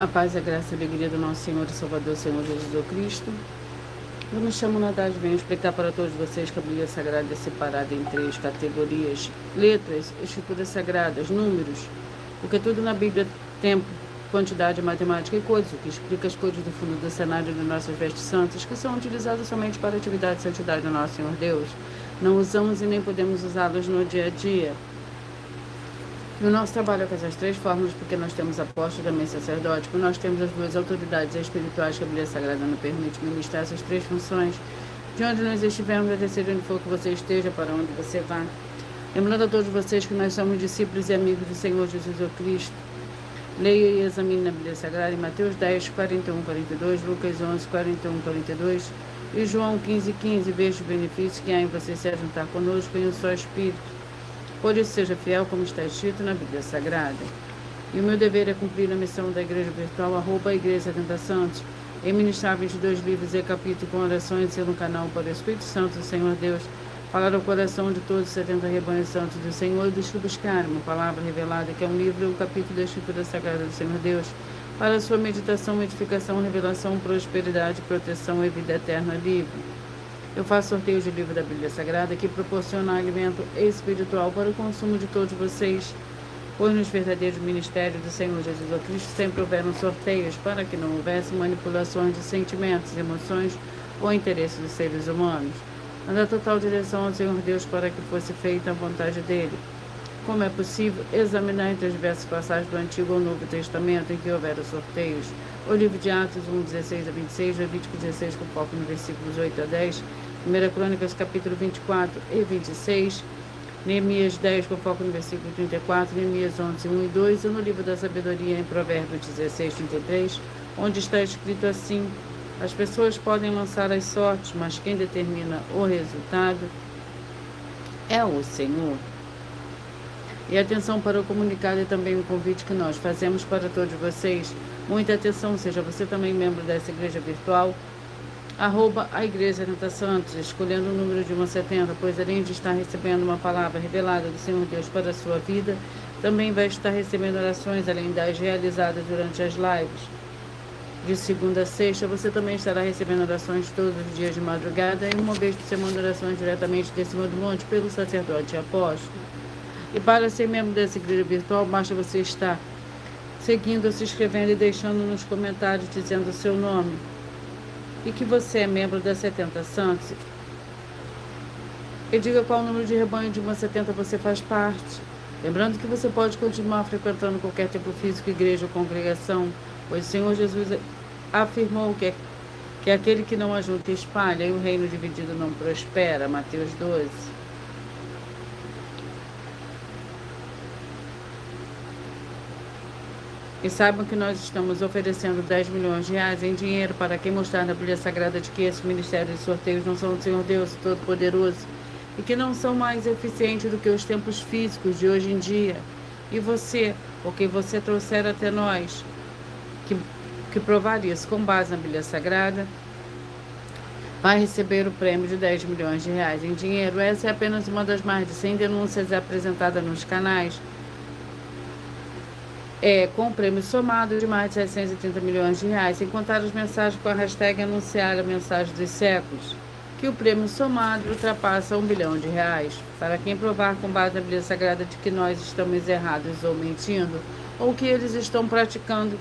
A paz, a graça e a alegria do nosso Senhor e Salvador, Senhor Jesus Cristo. Eu me chamo Natália, venho explicar para todos vocês que a Bíblia Sagrada é separada em 3 categorias: letras, escrituras sagradas, números, porque tudo na Bíblia, tempo, quantidade, matemática e cores, o que explica as cores do fundo do cenário de nossas vestes santas, que são utilizadas somente para a atividade de santidade do nosso Senhor Deus. Não usamos e nem podemos usá-los no dia a dia. No nosso trabalho é com essas 3 fórmulas, porque nós temos apóstolo e também sacerdote, porque nós temos as 2 autoridades espirituais que a Bíblia Sagrada nos permite ministrar essas 3 funções. De onde nós estivermos, vai decidir onde for que você esteja, para onde você vá. Lembrando a todos vocês que nós somos discípulos e amigos do Senhor Jesus Cristo. Leia e examine na Bíblia Sagrada em Mateus 10, 41, 42, Lucas 11, 41, 42 e João 15, 15. Veja os benefícios que há em você se juntar conosco em um só Espírito. Por isso, seja fiel, como está escrito na Bíblia Sagrada. E o meu dever é cumprir a missão da Igreja Virtual, @Igreja 70 Santos, em ministrar 22 livros e capítulos com orações e no canal para o Espírito Santo do Senhor Deus, falar ao coração de todos os 70 rebanhos santos do Senhor e dos que buscarem uma palavra revelada, que é um livro e um capítulo da Escritura Sagrada do Senhor Deus, para a sua meditação, edificação, revelação, prosperidade, proteção e vida eterna livre. Eu faço sorteio de livro da Bíblia Sagrada que proporciona alimento espiritual para o consumo de todos vocês, pois nos verdadeiros ministérios do Senhor Jesus Cristo sempre houveram sorteios para que não houvesse manipulações de sentimentos, emoções ou interesses dos seres humanos, mas a total direção ao Senhor Deus para que fosse feita a vontade dele. Como é possível examinar entre as diversas passagens do Antigo ou Novo Testamento em que houveram sorteios? O livro de Atos 1, 16 a 26, Levítico 16, com foco nos versículos 8 a 10, 1 Crônicas, capítulo 24 e 26, Neemias 10, com foco no versículo 34, Neemias 11, 1 e 2, e no livro da Sabedoria, em Provérbios 16, 33, onde está escrito assim: as pessoas podem lançar as sortes, mas quem determina o resultado é o Senhor. E atenção para o comunicado e também o convite que nós fazemos para todos vocês. Muita atenção, seja você também membro dessa igreja virtual, @a Igreja 70 Santos, escolhendo o número de 1 a 70, pois além de estar recebendo uma palavra revelada do Senhor Deus para a sua vida, também vai estar recebendo orações, além das realizadas durante as lives. De segunda a sexta, você também estará recebendo orações todos os dias de madrugada e uma vez por semana orações diretamente de cima do monte pelo sacerdote e apóstolo. E para ser membro dessa igreja virtual, basta você estar seguindo, se inscrevendo e deixando nos comentários dizendo o seu nome e que você é membro da 70 Santos. E diga qual número de rebanho de 1 a 70 você faz parte. Lembrando que você pode continuar frequentando qualquer templo físico, igreja ou congregação, pois o Senhor Jesus afirmou que aquele que não ajunta espalha e o reino dividido não prospera. Mateus 12. E saibam que nós estamos oferecendo 10 milhões de reais em dinheiro para quem mostrar na Bíblia Sagrada de que esses ministérios de sorteios não são do Senhor Deus Todo-Poderoso e que não são mais eficientes do que os templos físicos de hoje em dia. E você, porque você trouxer até nós, que provar isso com base na Bíblia Sagrada, vai receber o prêmio de 10 milhões de reais em dinheiro. Essa é apenas uma das mais de 100 denúncias apresentadas nos canais, com o prêmio somado de mais de 730 milhões de reais, sem contar as mensagens com a hashtag anunciar a mensagem dos séculos, que o prêmio somado ultrapassa 1 bilhão de reais. Para quem provar com base na Bíblia Sagrada de que nós estamos errados ou mentindo, ou que eles estão praticando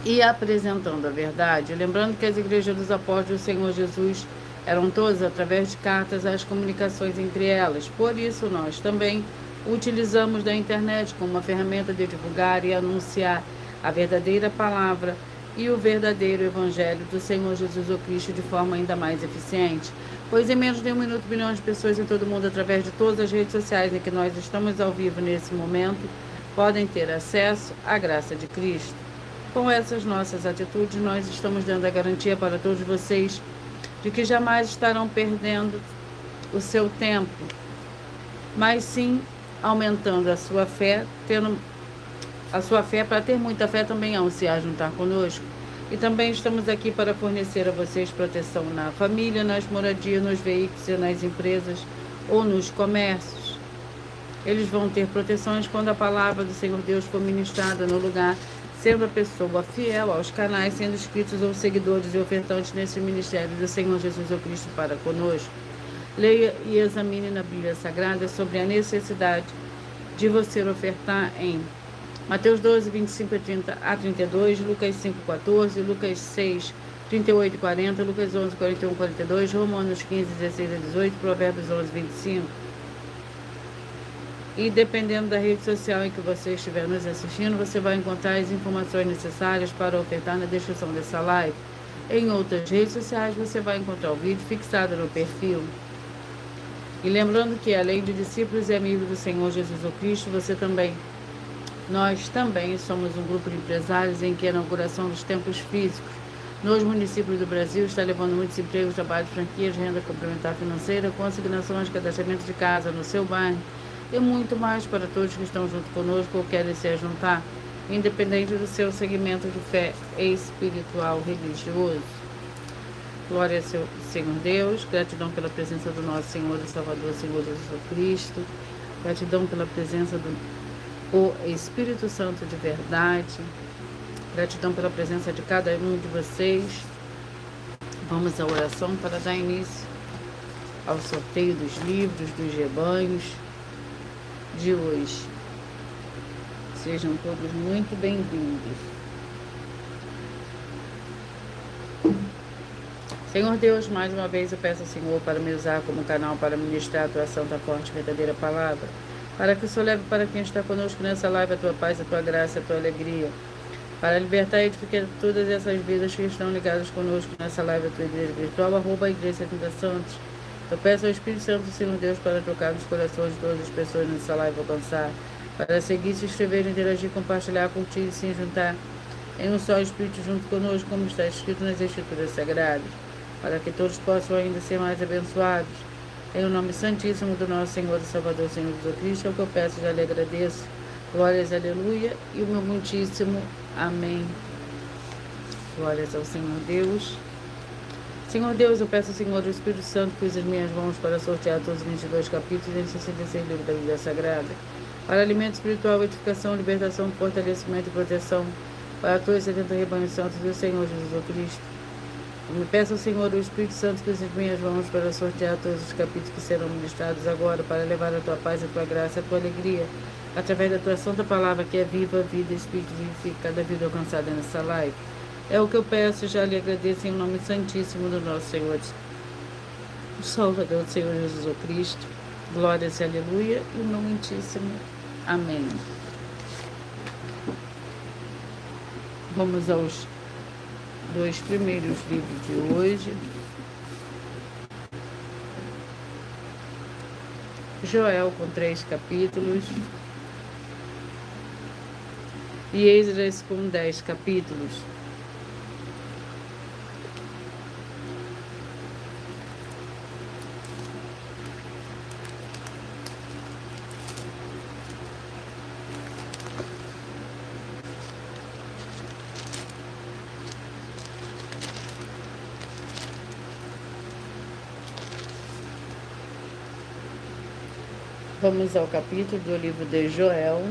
e apresentando a verdade. Lembrando que as igrejas dos apóstolos do Senhor Jesus eram todas através de cartas as comunicações entre elas. Por isso nós também utilizamos da internet como uma ferramenta de divulgar e anunciar a verdadeira palavra e o verdadeiro evangelho do Senhor Jesus Cristo de forma ainda mais eficiente, pois em menos de 1 minuto milhões de pessoas em todo o mundo, através de todas as redes sociais em que nós estamos ao vivo nesse momento, podem ter acesso à graça de Cristo. Com essas nossas atitudes, nós estamos dando a garantia para todos vocês de que jamais estarão perdendo o seu tempo, mas sim aumentando a sua fé, tendo a sua fé. Para ter muita fé também é se juntar conosco. E também estamos aqui para fornecer a vocês proteção na família, nas moradias, nos veículos, nas empresas ou nos comércios. Eles vão ter proteções quando a palavra do Senhor Deus for ministrada no lugar sendo a pessoa fiel aos canais, sendo inscritos ou seguidores e ofertantes nesse ministério do Senhor Jesus Cristo para conosco. Leia e examine na Bíblia Sagrada sobre a necessidade de você ofertar em Mateus 12, 25 a 32, Lucas 5, 14, Lucas 6, 38 e 40, Lucas 11, 41 e 42, Romanos 15, 16 a 18, Provérbios 11, 25. E dependendo da rede social em que você estiver nos assistindo, você vai encontrar as informações necessárias para ofertar na descrição dessa live. Em outras redes sociais, você vai encontrar o vídeo fixado no perfil. E lembrando que, além de discípulos e amigos do Senhor Jesus Cristo, nós também somos um grupo de empresários em que a inauguração dos templos físicos nos municípios do Brasil está levando muitos empregos, trabalho, franquias, renda complementar financeira, consignações, cadastramento de casa no seu bairro e muito mais para todos que estão junto conosco ou querem se juntar, independente do seu segmento de fé espiritual religioso. Glória ao Senhor Deus, gratidão pela presença do nosso Senhor e Salvador, Senhor Jesus Cristo, gratidão pela presença do Espírito Santo de verdade, gratidão pela presença de cada um de vocês. Vamos à oração para dar início ao sorteio dos livros, dos rebanhos de hoje. Sejam todos muito bem-vindos. Senhor Deus, mais uma vez eu peço ao Senhor para me usar como canal para ministrar a tua santa, forte e verdadeira palavra, para que o Senhor leve para quem está conosco nessa live a tua paz, a tua graça, a tua alegria, para libertar e edificar todas essas vidas que estão ligadas conosco nessa live, a tua igreja virtual, @igreja 30 Santos. Eu peço ao Espírito Santo do Senhor Deus para tocar nos corações de todas as pessoas nessa live alcançar, para seguir, se inscrever, interagir, compartilhar, curtir e se juntar em um só Espírito junto conosco, como está escrito nas Escrituras Sagradas, para que todos possam ainda ser mais abençoados. Em o nome santíssimo do nosso Senhor e Salvador, Senhor Jesus Cristo, é o que eu peço e já lhe agradeço. Glórias, aleluia, e o meu muitíssimo amém. Glórias ao Senhor Deus. Senhor Deus, eu peço ao Senhor do Espírito Santo que use as minhas mãos para sortear todos os 22 capítulos e 66 livros da Bíblia Sagrada, para alimento espiritual, edificação, libertação, fortalecimento e proteção, para todos os 70 rebanhos santos do Senhor Jesus Cristo. Eu me peço ao Senhor do Espírito Santo que use as minhas mãos para sortear todos os capítulos que serão ministrados agora, para levar a tua paz, a tua graça, a tua alegria, através da tua santa palavra que é viva, vida, espírito, vivifica cada vida alcançada nessa live. É o que eu peço e já lhe agradeço em nome santíssimo do nosso Senhor, o Salvador, Senhor Jesus Cristo. Glórias e aleluia, e o meu muitíssimo amém. Vamos aos 2 primeiros livros de hoje. Joel com 3 capítulos. E Esdras com 10 capítulos. Vamos ao capítulo do livro de Joel.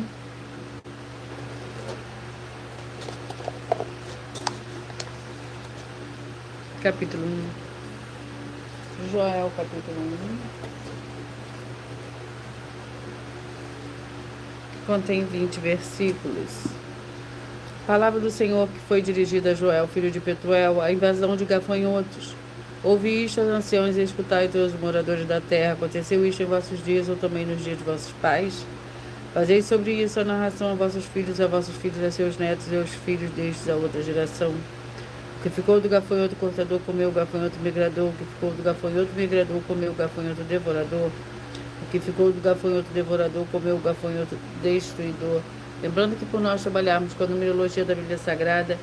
Capítulo 1. Joel, capítulo 1. Contém 20 versículos. Palavra do Senhor que foi dirigida a Joel, filho de Petuel, a invasão de gafanhotos. Ouvi isto, aos anciãos, e escutai todos os moradores da terra. Aconteceu isto em vossos dias, ou também nos dias de vossos pais? Fazei sobre isso a narração a vossos filhos, a seus netos e aos filhos destes a outra geração. O que ficou do gafanhoto cortador comeu o gafanhoto migrador. O que ficou do gafanhoto migrador comeu o gafanhoto devorador. O que ficou do gafanhoto devorador comeu o gafanhoto destruidor. Lembrando que por nós trabalharmos com a numerologia da Bíblia Sagrada,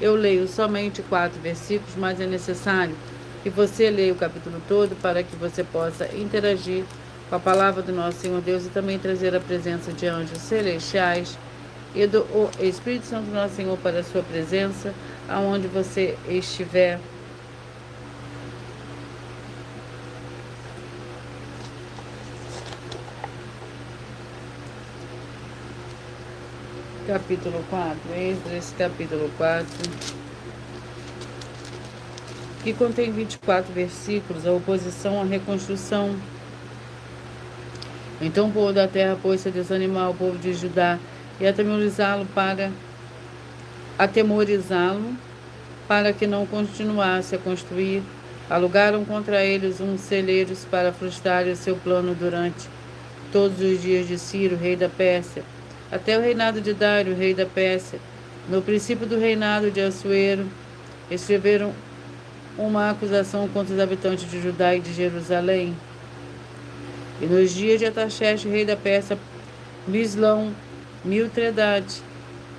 eu leio somente 4 versículos, mas é necessário que você leia o capítulo todo para que você possa interagir com a palavra do nosso Senhor Deus e também trazer a presença de anjos celestiais e do Espírito Santo do nosso Senhor para a sua presença, aonde você estiver. capítulo 4, Esdras, capítulo 4, que contém 24 versículos, a oposição à reconstrução. Então o povo da terra pôs-se a desanimar o povo de Judá e atemorizá-lo para que não continuasse a construir. Alugaram contra eles uns celeiros para frustrarem o seu plano durante todos os dias de Ciro, rei da Pérsia, até o reinado de Dário, rei da Pérsia. No princípio do reinado de Assuero, escreveram uma acusação contra os habitantes de Judá e de Jerusalém. E nos dias de Artaxerxes, rei da Pérsia, Bislão, Mitredate,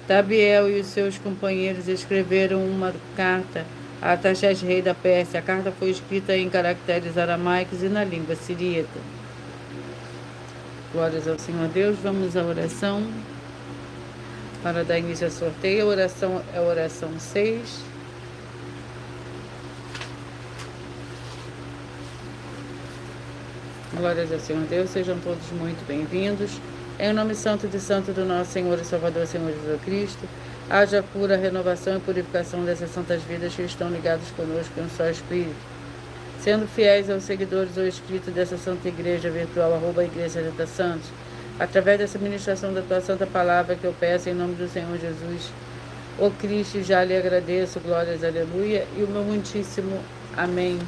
Tabiel e os seus companheiros escreveram uma carta a Artaxerxes, rei da Pérsia. A carta foi escrita em caracteres aramaicos e na língua siríaca. Glórias ao Senhor Deus. Vamos à oração para dar início ao sorteio. A oração é a oração 6. Glórias ao Senhor Deus. Sejam todos muito bem-vindos. Em nome santo do nosso Senhor e Salvador, Senhor Jesus Cristo, haja cura, renovação e purificação dessas santas vidas que estão ligadas conosco em um só Espírito. Sendo fiéis aos seguidores ou inscritos dessa santa igreja virtual, @Igreja Santa Santos, através dessa ministração da tua santa palavra que eu peço em nome do Senhor Jesus, o Cristo, já lhe agradeço, glórias, aleluia, e o meu muitíssimo amém.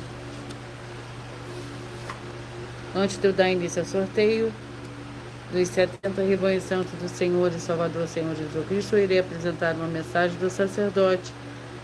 Antes de eu dar início ao sorteio dos 70 rebanhos santos do Senhor e Salvador, Senhor Jesus Cristo, eu irei apresentar uma mensagem do sacerdote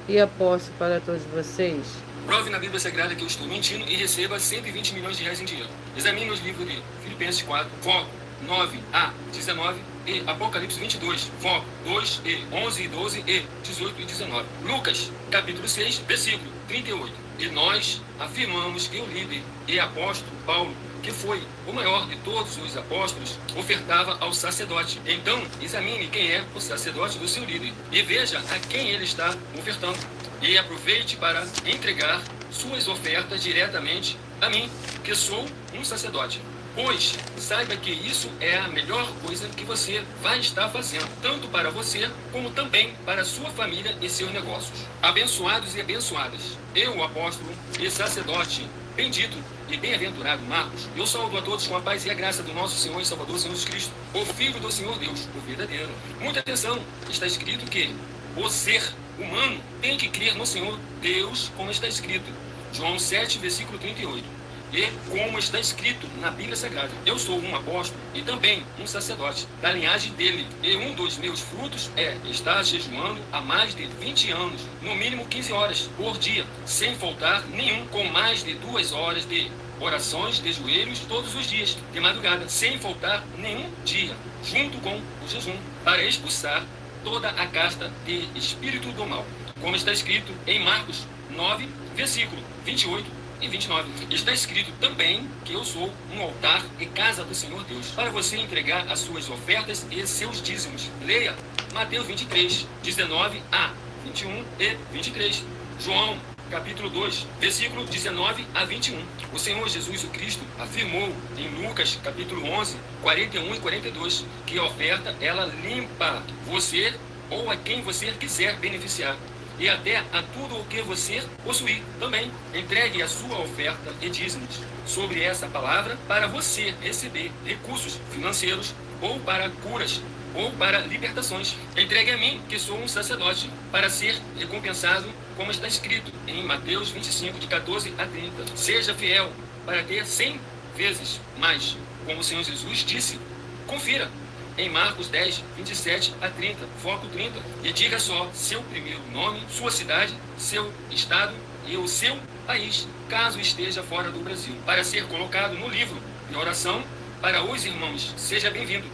e apóstolo para todos vocês. Prove na Bíblia Sagrada que eu estou mentindo e receba 120 milhões de reais em dinheiro. Examine os livros de Filipenses 4, foco 9 a 19 e Apocalipse 22, foco 2 e 11 e 12 e 18 e 19. Lucas, capítulo 6, versículo 38. E nós afirmamos que o líder e apóstolo Paulo, que foi o maior de todos os apóstolos, ofertava ao sacerdote. Então, examine quem é o sacerdote do seu líder e veja a quem ele está ofertando. E aproveite para entregar suas ofertas diretamente a mim, que sou um sacerdote. Pois saiba que isso é a melhor coisa que você vai estar fazendo, tanto para você como também para sua família e seus negócios. Abençoados e abençoadas, eu, apóstolo e sacerdote, bendito e bem-aventurado Marcos, eu saúdo a todos com a paz e a graça do nosso Senhor e Salvador Jesus Cristo, o Filho do Senhor Deus, o verdadeiro. Muita atenção, está escrito que o ser humano tem que crer no Senhor Deus, como está escrito. João 7, versículo 38. E como está escrito na Bíblia Sagrada, eu sou um apóstolo e também um sacerdote da linhagem dele. E um dos meus frutos é estar jejuando há mais de 20 anos, no mínimo 15 horas por dia, sem faltar nenhum, com mais de 2 horas de orações de joelhos todos os dias, de madrugada, sem faltar nenhum dia, junto com o jejum, para expulsar toda a casta de espírito do mal. Como está escrito em Marcos 9, versículo 28 e 29. Está escrito também que eu sou um altar e casa do Senhor Deus, para você entregar as suas ofertas e seus dízimos. Leia Mateus 23, 19 a 21 e 23. João, capítulo 2, versículo 19 a 21. O Senhor Jesus o Cristo afirmou em Lucas, capítulo 11, 41 e 42, que a oferta, ela limpa você ou a quem você quiser beneficiar, e até a tudo o que você possuir também. Entregue a sua oferta e dízimos sobre essa palavra para você receber recursos financeiros, ou para curas, ou para libertações. Entregue a mim, que sou um sacerdote, para ser recompensado, como está escrito em Mateus 25, de 14 a 30. Seja fiel para ter 100 vezes mais, como o Senhor Jesus disse. Confira em Marcos 10, 27 a 30, foco 30, e diga só seu primeiro nome, sua cidade, seu estado e o seu país, caso esteja fora do Brasil, para ser colocado no livro de oração para os irmãos. Seja bem-vindo.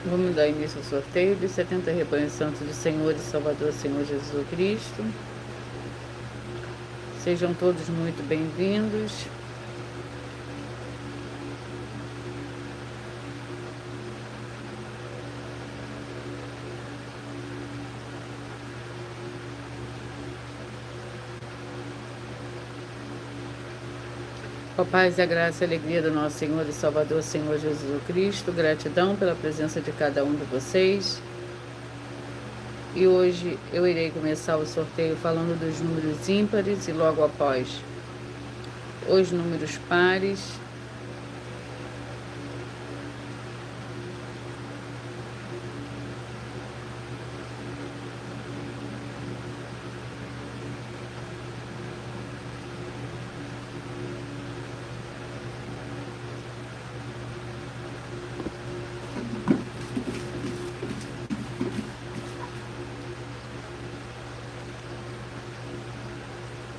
Vamos dar início ao sorteio dos 70 rebanhos santos do Senhor e Salvador, Senhor Jesus Cristo. Sejam todos muito bem-vindos. Com a paz e a graça e a alegria do nosso Senhor e Salvador, Senhor Jesus Cristo. Gratidão pela presença de cada um de vocês. E hoje eu irei começar o sorteio falando dos números ímpares e logo após os números pares.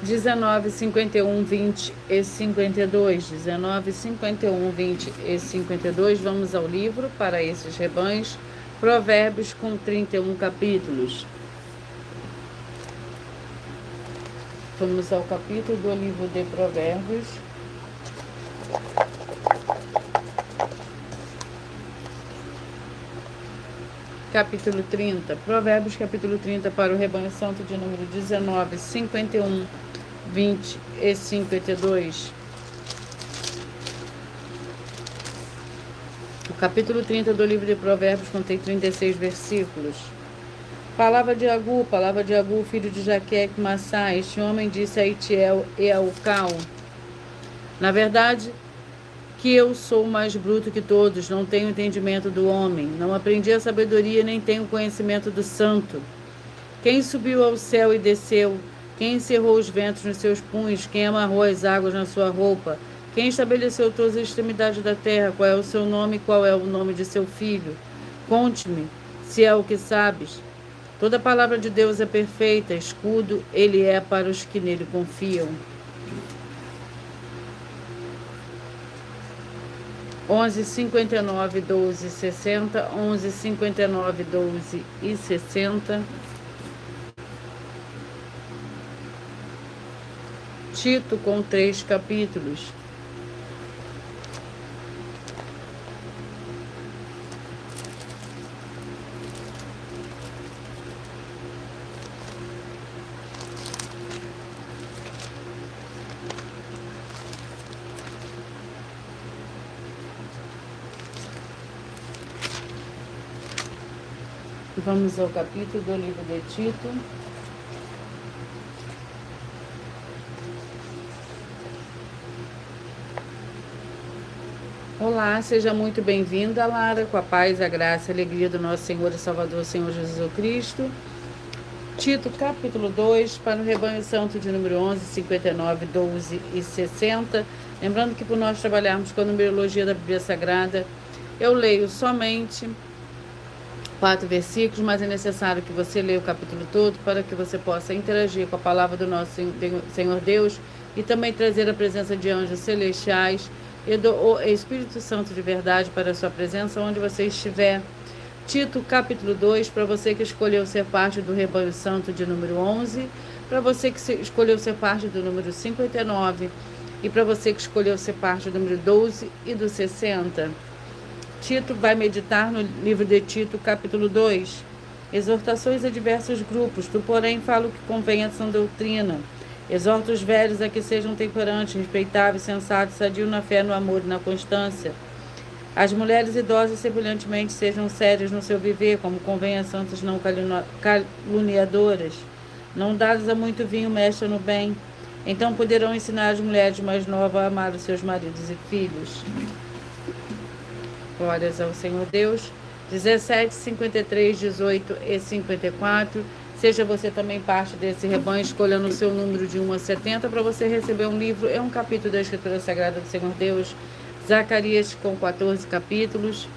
Dezenove, 51, 20 e 52. 19, 51, 20 e 52. Vamos ao livro para esses rebanhos. Provérbios com 31 capítulos. Vamos ao capítulo do livro de Provérbios. Capítulo 30. Provérbios, capítulo 30, para o rebanho santo de número 19, 51, 20 e 52. O capítulo 30 do livro de Provérbios contém 36 versículos. Palavra de Agur, filho de Jaque, Massá. Este homem disse a Itiel e a Ucal: na verdade, que eu sou mais bruto que todos, não tenho entendimento do homem, não aprendi a sabedoria, nem tenho conhecimento do santo. Quem subiu ao céu e desceu? Quem encerrou os ventos nos seus punhos? Quem amarrou as águas na sua roupa? Quem estabeleceu todas as extremidades da terra? Qual é o seu nome e qual é o nome de seu filho? Conte-me, se é o que sabes. Toda a palavra de Deus é perfeita, escudo ele é para os que nele confiam. 11, 59, 12, 60. 11, 59, 12 e 60. Tito com 3 capítulos. Vamos ao capítulo do livro de Tito. Olá, seja muito bem-vinda, Lara, com a paz, a graça e a alegria do nosso Senhor e Salvador, Senhor Jesus Cristo. Tito, capítulo 2, para o rebanho santo de número 11, 59, 12 e 60. Lembrando que por nós trabalharmos com a numerologia da Bíblia Sagrada, eu leio somente 4 versículos, mas é necessário que você leia o capítulo todo para que você possa interagir com a palavra do nosso Senhor Deus e também trazer a presença de anjos celestiais e do Espírito Santo de verdade para a sua presença onde você estiver. Tito, capítulo 2, para você que escolheu ser parte do rebanho santo de número 11, para você que escolheu ser parte do número 59 e para você que escolheu ser parte do número 12 e do 60. Tito vai meditar no livro de Tito, capítulo 2. Exortações a diversos grupos. Tu, porém, fala o que convém à sã doutrina. Exorta os velhos a que sejam temperantes, respeitáveis, sensatos, sadios na fé, no amor e na constância. As mulheres idosas semelhantemente sejam sérias no seu viver, como convém a santas não caluniadoras. Não dadas a muito vinho, mestra no bem. Então poderão ensinar as mulheres mais novas a amar os seus maridos e filhos. Glórias ao Senhor Deus. 17, 53, 18 e 54. Seja você também parte desse rebanho, escolhendo o seu número de 1 a 70 para você receber um livro. É um capítulo da Escritura Sagrada do Senhor Deus. Zacarias com 14 capítulos.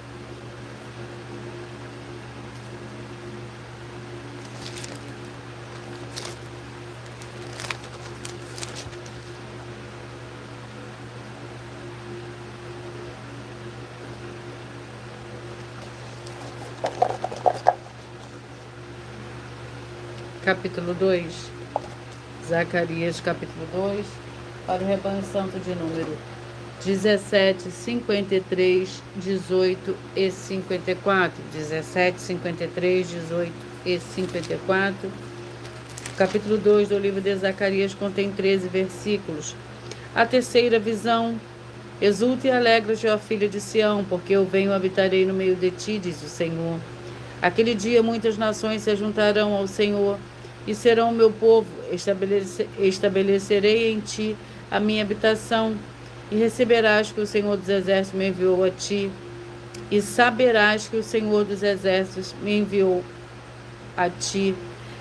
Capítulo 2, Zacarias, capítulo 2, para o rebanho santo de número 17, 53, 18 e 54. 17, 53, 18 e 54. Capítulo 2 do livro de Zacarias contém 13 versículos. A terceira visão. Exulta e alegra-te, ó filha de Sião, porque eu venho e habitarei no meio de ti, diz o Senhor. Aquele dia muitas nações se juntarão ao Senhor e serão o meu povo. Estabelecerei em ti a minha habitação e receberás que o Senhor dos Exércitos me enviou a ti. E saberás que o Senhor dos Exércitos me enviou a ti.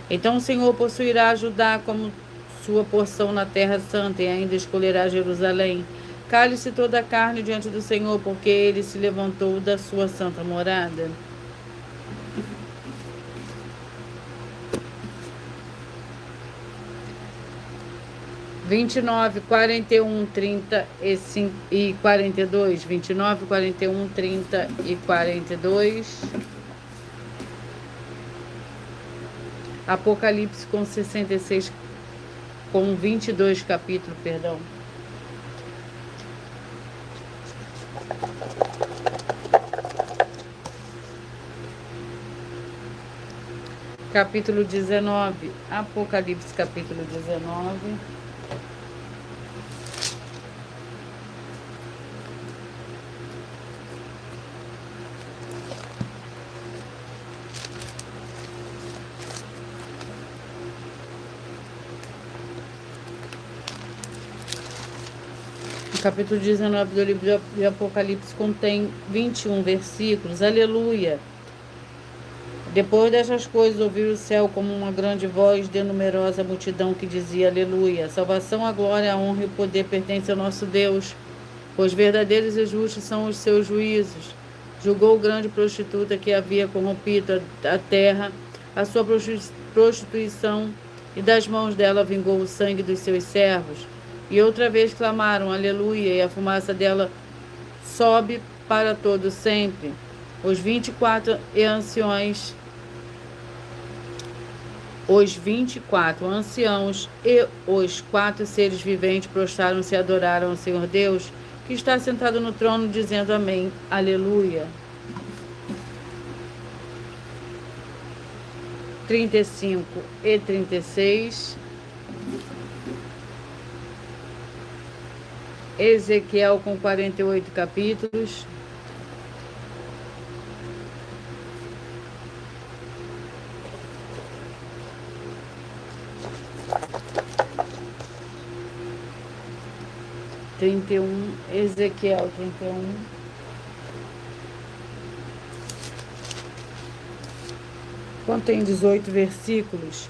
Então o Senhor possuirá Judá como sua porção na terra santa e ainda escolherá Jerusalém. Cale-se toda a carne diante do Senhor, porque ele se levantou da sua santa morada. Vinte e nove, 41, 30 e 42. 29, 41, 30 e 42. Apocalipse com 66, com 22 capítulos, perdão. Capítulo 19, Apocalipse capítulo 19. O capítulo 19 do livro de Apocalipse contém 21 versículos. Aleluia! Depois destas coisas, ouvi o céu como uma grande voz de numerosa multidão que dizia: Aleluia! A salvação, a glória, a honra e o poder pertencem ao nosso Deus, pois verdadeiros e justos são os seus juízos. Julgou grande prostituta que havia corrompido a terra, a sua prostituição, e das mãos dela vingou o sangue dos seus servos. E outra vez clamaram: Aleluia! E a fumaça dela sobe para todo sempre. Os 24 anciãos e os 4 seres viventes prostraram-se e adoraram ao Senhor Deus, que está sentado no trono, dizendo amém, aleluia. 35 e 36. Ezequiel com 48 capítulos. Ezequiel 31. Contém 18 versículos.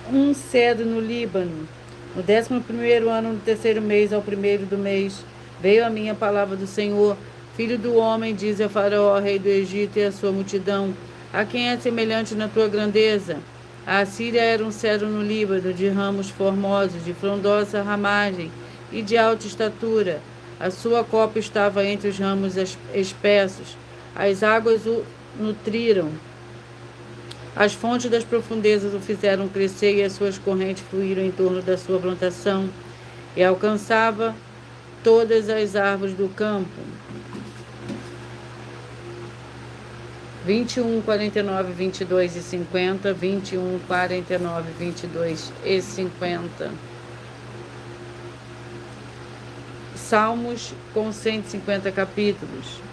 Um cedro no Líbano. No 11º ano, no 3º mês, ao 1º do mês, veio a minha palavra do Senhor. Filho do homem, diz a Faraó, rei do Egito, e a sua multidão: a quem é semelhante na tua grandeza? A Assíria era um cedro no Líbano, de ramos formosos, de frondosa ramagem e de alta estatura. A sua copa estava entre os ramos espessos. As águas o nutriram. As fontes das profundezas o fizeram crescer, e as suas correntes fluíram em torno da sua plantação, e alcançava todas as árvores do campo. 21, 49, 22 e 50. 21, 49, 22 e 50. Salmos com 150 capítulos.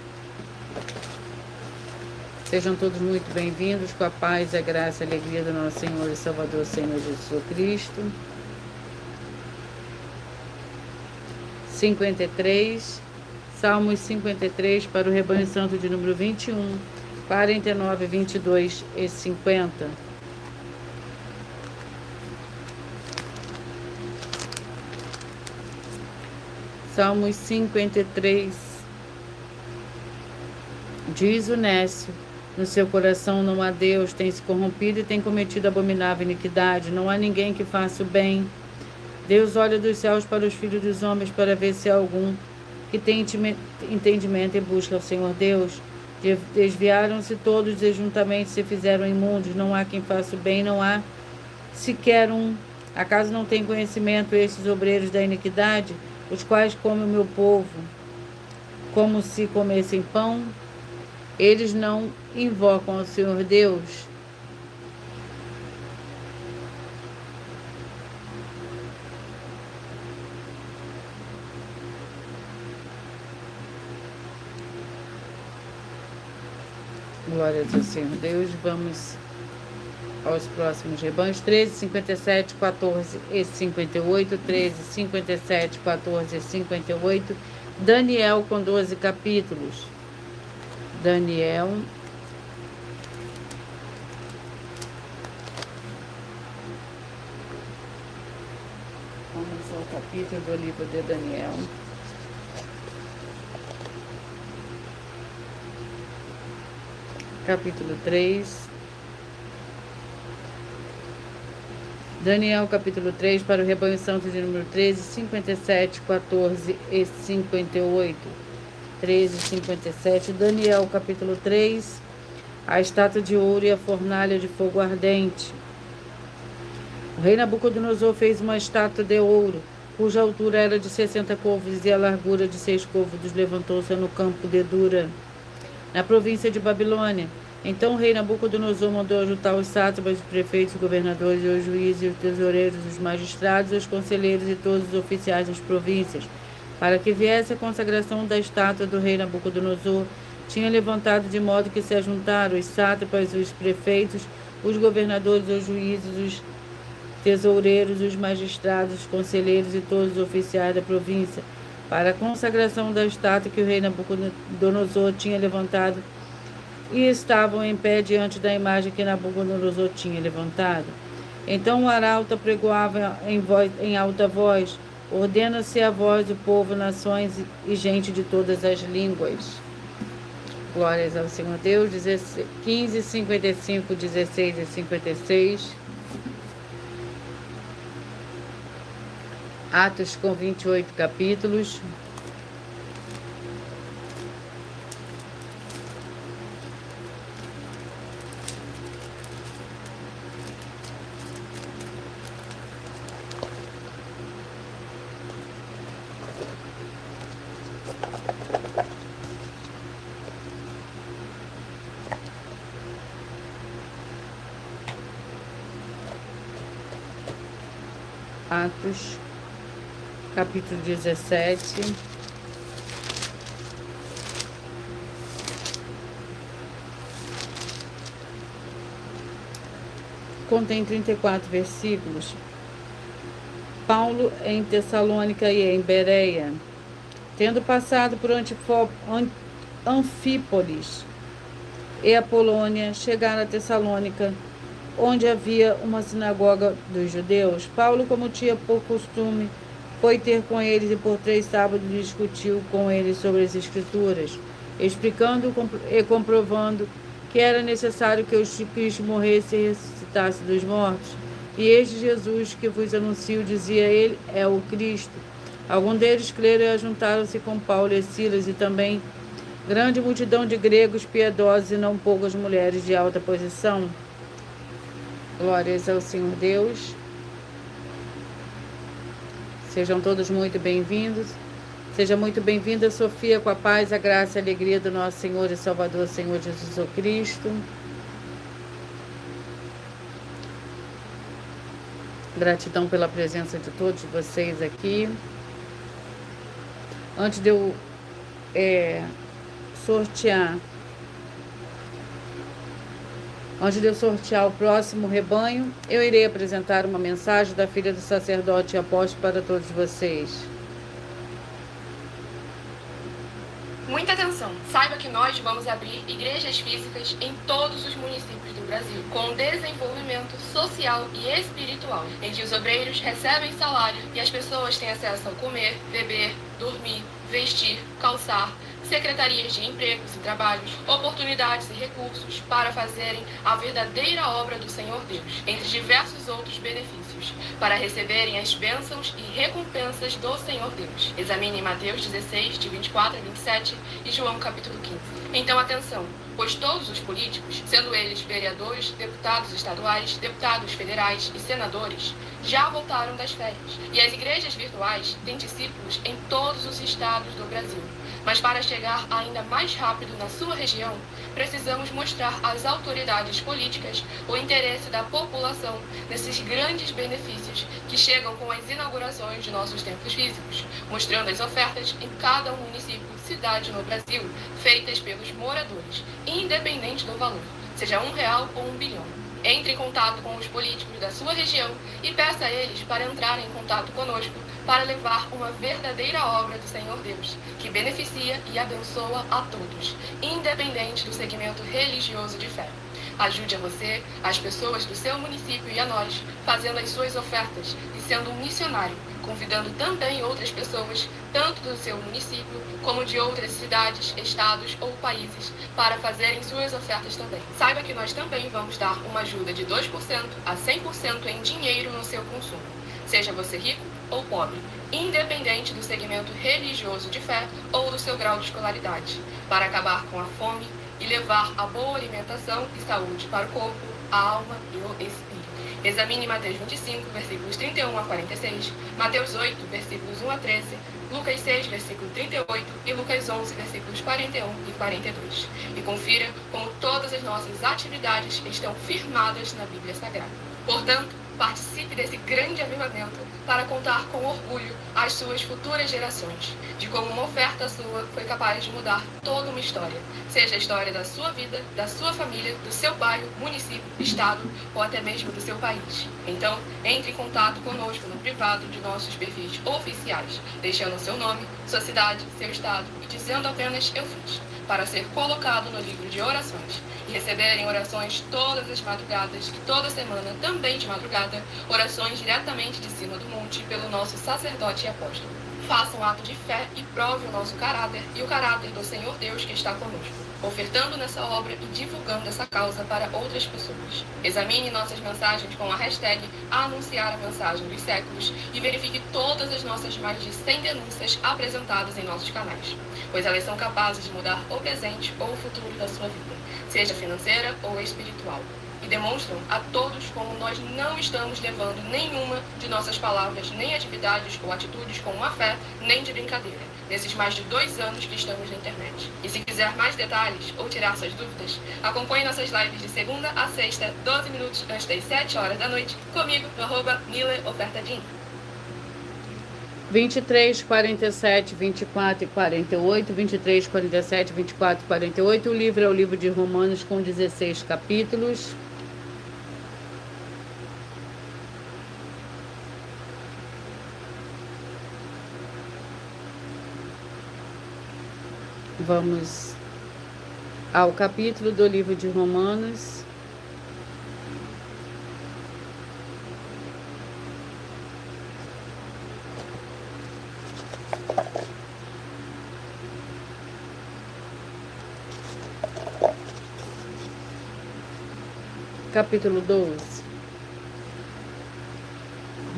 Sejam todos muito bem-vindos, com a paz, a graça e a alegria do nosso Senhor e Salvador, Senhor Jesus Cristo. 53, Salmos 53 para o rebanho santo de número 21, 49, 22 e 50. Salmos 53. Diz o nécio: no seu coração não há Deus, tem se corrompido e tem cometido abominável iniquidade. Não há ninguém que faça o bem. Deus olha dos céus para os filhos dos homens, para ver se há algum que tem entendimento e busca ao Senhor Deus. Desviaram-se todos e juntamente se fizeram imundos. Não há quem faça o bem, não há sequer um. Acaso não tem conhecimento estes obreiros da iniquidade, os quais comem o meu povo como se comessem pão? Eles não invocam ao Senhor Deus. Glória ao Senhor Deus. Vamos aos próximos rebanhos. 13, 57, 14 e 58. 13, 57, 14 e 58. Daniel com 12 capítulos. Daniel. Vamos ao capítulo do livro de Daniel. Capítulo 3. Daniel, capítulo 3, para o rebanho santo de número 13, 57, 14 e 58. 13 e 57. Daniel, capítulo 3, a estátua de ouro e a fornalha de fogo ardente. O rei Nabucodonosor fez uma estátua de ouro, cuja altura era de 60 côvados e a largura de 6 côvados. Levantou-se no campo de Dura, na província de Babilônia. Então o rei Nabucodonosor mandou ajuntar os sátrapas, os prefeitos, os governadores, os juízes, os tesoureiros, os magistrados, os conselheiros e todos os oficiais das províncias, para que viesse a consagração da estátua do rei Nabucodonosor. Tinha levantado de modo que se ajuntaram os sátrapas, os prefeitos, os governadores, os juízes, os tesoureiros, os magistrados, os conselheiros e todos os oficiais da província, para a consagração da estátua que o rei Nabucodonosor tinha levantado, e estavam em pé diante da imagem que Nabucodonosor tinha levantado. Então o arauto pregoava em alta voz: ordena-se a vós, o povo, nações e gente de todas as línguas. Glórias ao Senhor Deus. 15, 55, 16 e 56. Atos com 28 capítulos. Atos, capítulo 17. Contém 34 versículos. Paulo em Tessalônica e em Bereia, tendo passado por Anfípolis e Apolônia, chegaram a Tessalônica, onde havia uma sinagoga dos judeus. Paulo, como tinha por costume, foi ter com eles e por 3 sábados discutiu com eles sobre as Escrituras, explicando e comprovando que era necessário que o Cristo morresse e ressuscitasse dos mortos. E este Jesus que vos anuncio, dizia ele, é o Cristo. Alguns deles creram e ajuntaram-se com Paulo e Silas, e também grande multidão de gregos piedosos e não poucas mulheres de alta posição. Glórias ao Senhor Deus. Sejam todos muito bem-vindos. Seja muito bem-vinda, Sofia, com a paz, a graça e a alegria do nosso Senhor e Salvador, Senhor Jesus Cristo. Gratidão pela presença de todos vocês aqui. Antes de eu sortear o próximo rebanho, eu irei apresentar uma mensagem da filha do sacerdote e apóstolo para todos vocês. Muita atenção! Saiba que nós vamos abrir igrejas físicas em todos os municípios do Brasil, com desenvolvimento social e espiritual, em que os obreiros recebem salário e as pessoas têm acesso ao comer, beber, dormir, vestir, calçar, secretarias de empregos e trabalhos, oportunidades e recursos para fazerem a verdadeira obra do Senhor Deus, entre diversos outros benefícios, para receberem as bênçãos e recompensas do Senhor Deus. Examine Mateus 16, de 24 a 27 e João capítulo 15. Então atenção, pois todos os políticos, sendo eles vereadores, deputados estaduais, deputados federais e senadores, já voltaram das férias, e as igrejas virtuais têm discípulos em todos os estados do Brasil. Mas para chegar ainda mais rápido na sua região, precisamos mostrar às autoridades políticas o interesse da população nesses grandes benefícios que chegam com as inaugurações de nossos templos físicos, mostrando as ofertas em cada município cidade no Brasil feitas pelos moradores, independente do valor, seja R$1 ou 1 bilhão. Entre em contato com os políticos da sua região e peça a eles para entrarem em contato conosco para levar uma verdadeira obra do Senhor Deus, que beneficia e abençoa a todos, independente do segmento religioso de fé. Ajude a você, as pessoas do seu município e a nós, fazendo as suas ofertas e sendo um missionário, convidando também outras pessoas, tanto do seu município como de outras cidades, estados ou países, para fazerem suas ofertas também. Saiba que nós também vamos dar uma ajuda de 2% a 100% em dinheiro no seu consumo, seja você rico ou pobre, independente do segmento religioso de fé ou do seu grau de escolaridade, para acabar com a fome e levar a boa alimentação e saúde para o corpo, a alma e o espírito. Examine Mateus 25, versículos 31 a 46, Mateus 8, versículos 1 a 13, Lucas 6, versículo 38 e Lucas 11, versículos 41 e 42. E confira como todas as nossas atividades estão firmadas na Bíblia Sagrada. Portanto, participe desse grande avivamento para contar com orgulho às suas futuras gerações, de como uma oferta sua foi capaz de mudar toda uma história, seja a história da sua vida, da sua família, do seu bairro, município, estado ou até mesmo do seu país. Então, entre em contato conosco no privado de nossos perfis oficiais, deixando seu nome, sua cidade, seu estado e dizendo apenas "eu fiz", para ser colocado no livro de orações e receberem orações todas as madrugadas e toda semana, também de madrugada, orações diretamente de cima do monte pelo nosso sacerdote e apóstolo. Faça um ato de fé e prove o nosso caráter e o caráter do Senhor Deus que está conosco, ofertando nessa obra e divulgando essa causa para outras pessoas. Examine nossas mensagens com a hashtag #anunciar a mensagem dos séculos e verifique todas as nossas mais de 100 denúncias apresentadas em nossos canais, pois elas são capazes de mudar o presente ou o futuro da sua vida, seja financeira ou espiritual, e demonstram a todos como nós não estamos levando nenhuma de nossas palavras, nem atividades ou atitudes com má fé, nem de brincadeira, nesses mais de 2 anos que estamos na internet. E se quiser mais detalhes ou tirar suas dúvidas, acompanhe nossas lives de segunda a sexta, 12 minutos antes das 7 horas da noite, comigo no @mileofertadim. 23, 47, 24 e 48, 23, 47, 24 e 48. O livro é o livro de Romanos com 16 capítulos. Vamos ao capítulo do livro de Romanos. Capítulo 12.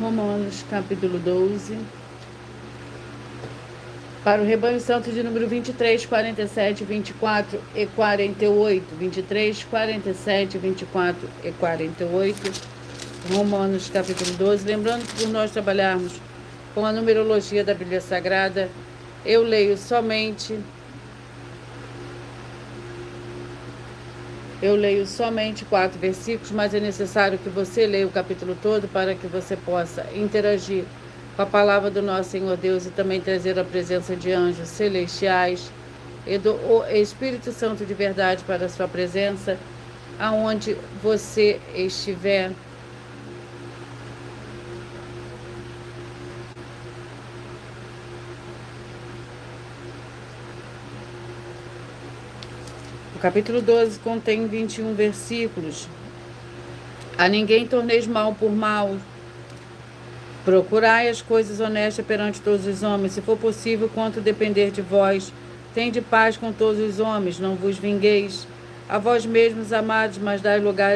Romanos, capítulo 12. Para o rebanho santo de número 23, 47, 24 e 48. 23, 47, 24 e 48. Romanos, capítulo 12. Lembrando que por nós trabalharmos com a numerologia da Bíblia Sagrada, eu leio somente 4 versículos, mas é necessário que você leia o capítulo todo para que você possa interagir com a palavra do nosso Senhor Deus e também trazer a presença de anjos celestiais e do Espírito Santo de verdade para a sua presença, aonde você estiver. O capítulo 12 contém 21 versículos. A ninguém torneis mal por mal. Procurai as coisas honestas perante todos os homens. Se for possível, quanto depender de vós, tende paz com todos os homens. Não vos vingueis a vós mesmos, amados, mas dai lugar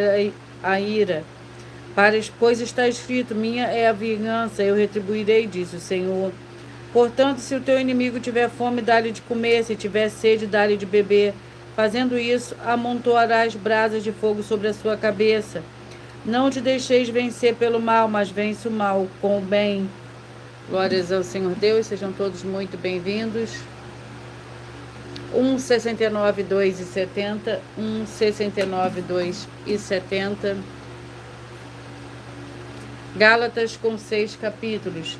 à ira. Pois está escrito, minha é a vingança, eu retribuirei, diz o Senhor. Portanto, se o teu inimigo tiver fome, dá-lhe de comer. Se tiver sede, dá-lhe de beber. Fazendo isso, amontoarás brasas de fogo sobre a sua cabeça. Não te deixeis vencer pelo mal, mas vence o mal com o bem. Glórias ao Senhor Deus, sejam todos muito bem-vindos. 1,69, 2,70. 1,69, 2,70. Gálatas com 6 capítulos.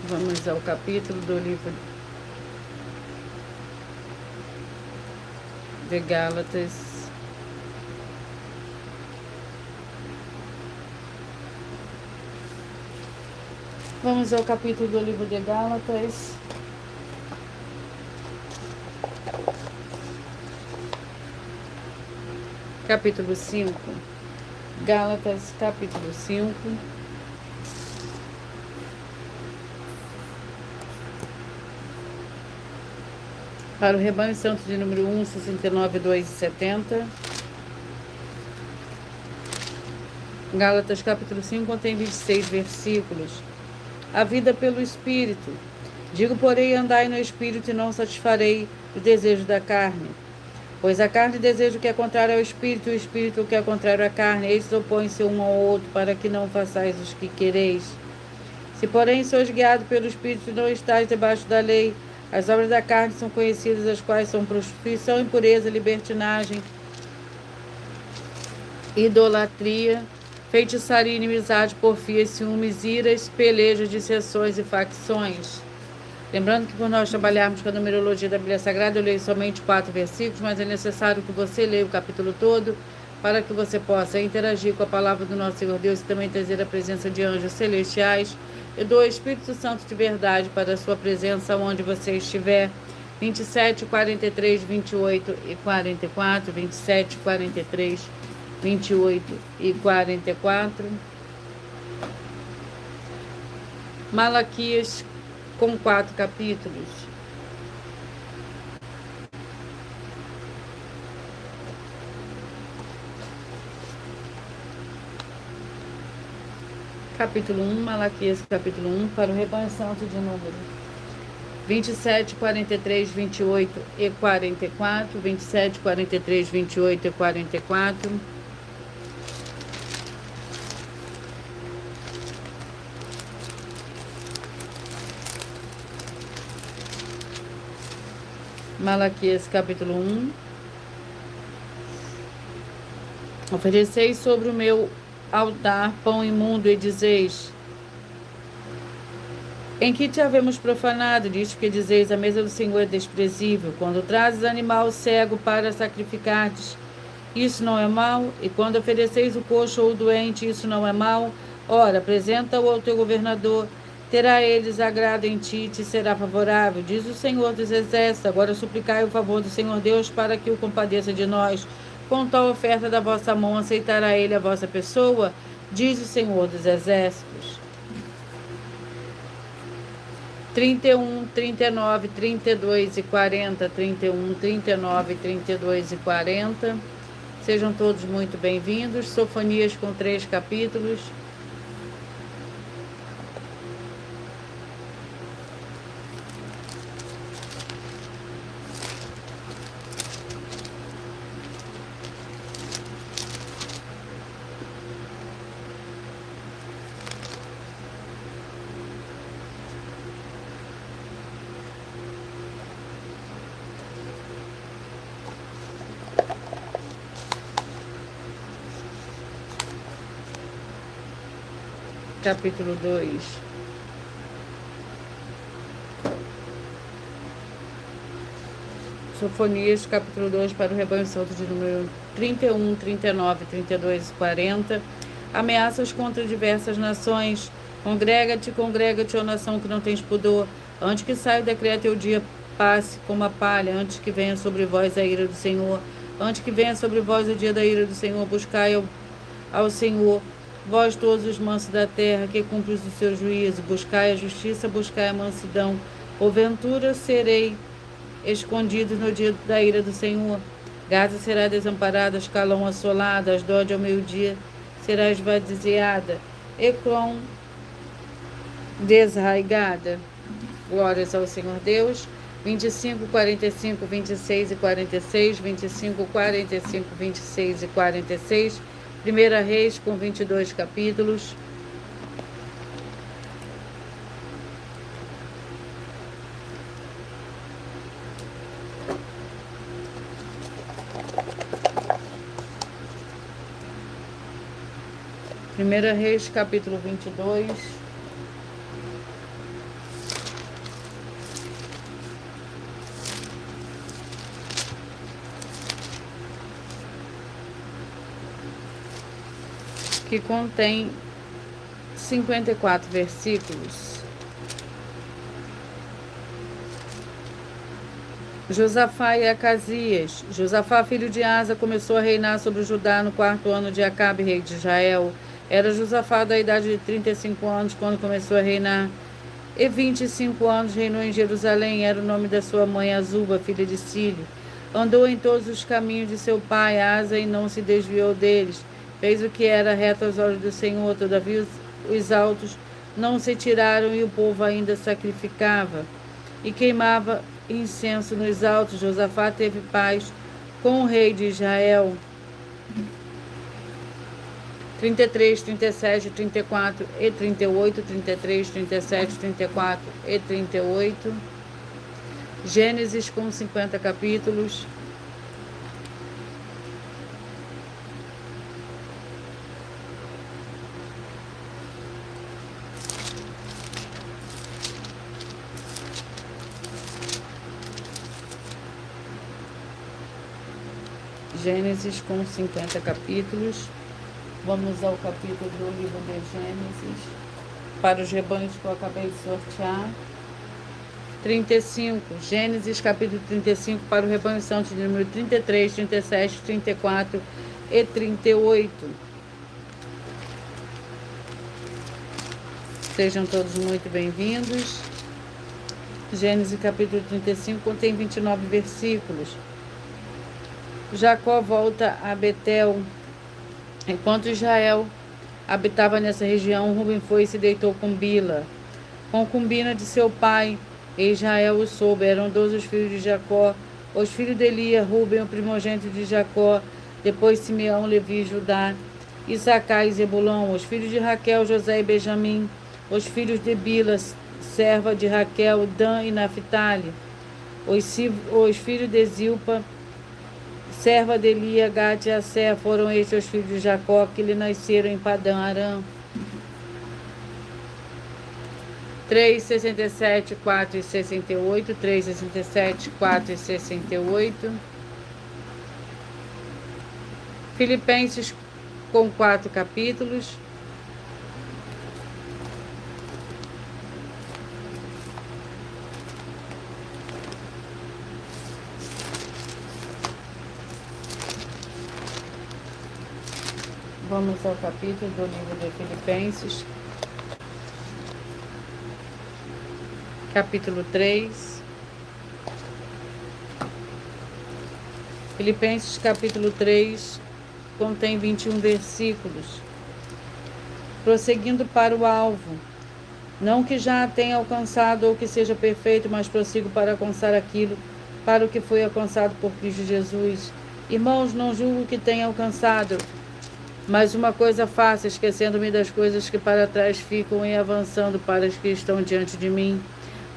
Vamos ao capítulo do livro de Gálatas. Vamos ao capítulo do livro de Gálatas. Capítulo 5. Gálatas, capítulo 5. Para o rebanho santo de número 1, 69, 2 e 70. Gálatas, capítulo 5, contém 26 versículos. A vida pelo Espírito. Digo, porém, andai no Espírito e não satisfarei o desejo da carne. Pois a carne deseja o que é contrário ao Espírito, e o Espírito o que é contrário à carne. Estes opõem-se um ao outro, para que não façais os que quereis. Se, porém, sois guiados pelo Espírito, não estáis debaixo da lei. As obras da carne são conhecidas, as quais são prostituição, impureza, libertinagem, idolatria, feitiçaria, inimizade, porfia, ciúmes, iras, pelejas, dissensões e facções. Lembrando que por nós trabalharmos com a numerologia da Bíblia Sagrada, eu leio somente 4 versículos, mas é necessário que você leia o capítulo todo para que você possa interagir com a palavra do nosso Senhor Deus e também trazer a presença de anjos celestiais. Eu dou o Espírito Santo de verdade para a sua presença onde você estiver. 27, 43, 28 e 44, 27, 43, 28 e 44. Malaquias, com 4 capítulos. Capítulo 1, Malaquias, capítulo 1, para o rebanho santo de número 27, 43, 28 e 44, 27, 43, 28 e 44. Malaquias, capítulo 1. Ofereceis sobre o meu altar pão imundo e dizeis: em que te havemos profanado? Diz que dizeis: a mesa do Senhor é desprezível. Quando trazes animal cego para sacrificardes, isso não é mal? E quando ofereceis o coxo ou o doente, isso não é mal? Ora, apresenta-o ao teu governador, terá ele desagrado em ti e te será favorável. Diz o Senhor dos Exércitos: agora suplicai o favor do Senhor Deus para que o compadeça de nós. Com tal oferta da vossa mão, aceitará ele a vossa pessoa? Diz o Senhor dos Exércitos. 31, 39, 32 e 40, 31, 39, 32 e 40. Sejam todos muito bem-vindos. Sofonias com 3 capítulos. Capítulo 2. Sofonias, capítulo 2, para o rebanho santo de número 31, 39, 32 e 40. Ameaças contra diversas nações. Congrega-te, ó nação que não tens pudor. Antes que saia o decreto e o dia passe como a palha, antes que venha sobre vós a ira do Senhor. Antes que venha sobre vós o dia da ira do Senhor, buscai ao Senhor. Vós todos os mansos da terra, que cumpres o seu juízo, buscai a justiça, buscai a mansidão. Porventura serei escondido no dia da ira do Senhor. Gaza será desamparada, Ascalão assolada, Asdod ao meio-dia será esvaziada, Ecrom desarraigada. Glórias ao Senhor Deus. 25, 45, 26 e 46, 25, 45, 26 e 46. 1 Reis com 22 capítulos. Primeira Reis, capítulo 22. que contém 54 versículos. Josafá e Acasias. Josafá, filho de Asa, começou a reinar sobre Judá no 4º ano de Acabe, rei de Israel. Era Josafá da idade de 35 anos quando começou a reinar, e 25 anos reinou em Jerusalém. Era o nome da sua mãe Azuba, filha de Sílio. Andou em todos os caminhos de seu pai Asa e não se desviou deles. Fez o que era reto aos olhos do Senhor. Todavia os altos não se tiraram e o povo ainda sacrificava e queimava incenso nos altos. Josafá teve paz com o rei de Israel. 33, 37, 34 e 38, 33, 37, 34 e 38. Gênesis com 50 capítulos. Gênesis com 50 capítulos. Vamos ao capítulo do livro de Gênesis, para os rebanhos que eu acabei de sortear. 35, Gênesis capítulo 35, para o rebanho santo, de número 33, 37, 34 e 38. Sejam todos muito bem-vindos. Gênesis capítulo 35 contém 29 versículos. Jacó volta a Betel. Enquanto Israel habitava nessa região, Ruben foi e se deitou com Bila, concubina de seu pai, e Israel o soube. Eram 12 os filhos de Jacó, os filhos de Elia, Ruben, o primogênito de Jacó, depois Simeão, Levi, Judá, Issacar e Zebulão, os filhos de Raquel, José e Benjamim, os filhos de Bila, serva de Raquel, Dan e Naphtali, os filhos de Zilpa, serva de Elia, Gad e Assé. Foram estes os filhos de Jacó que lhe nasceram em Padã Arã. 3, 67, 4 e 68, 3, 67, 4 e 68. Filipenses com 4 capítulos. Vamos ao capítulo do livro de Filipenses, capítulo 3. Filipenses capítulo 3 contém 21 versículos. Prosseguindo para o alvo, não que já tenha alcançado ou que seja perfeito, mas prossigo para alcançar aquilo para o que foi alcançado por Cristo Jesus. Irmãos, não julgo que tenha alcançado, mas uma coisa faço, esquecendo-me das coisas que para trás ficam e avançando para as que estão diante de mim.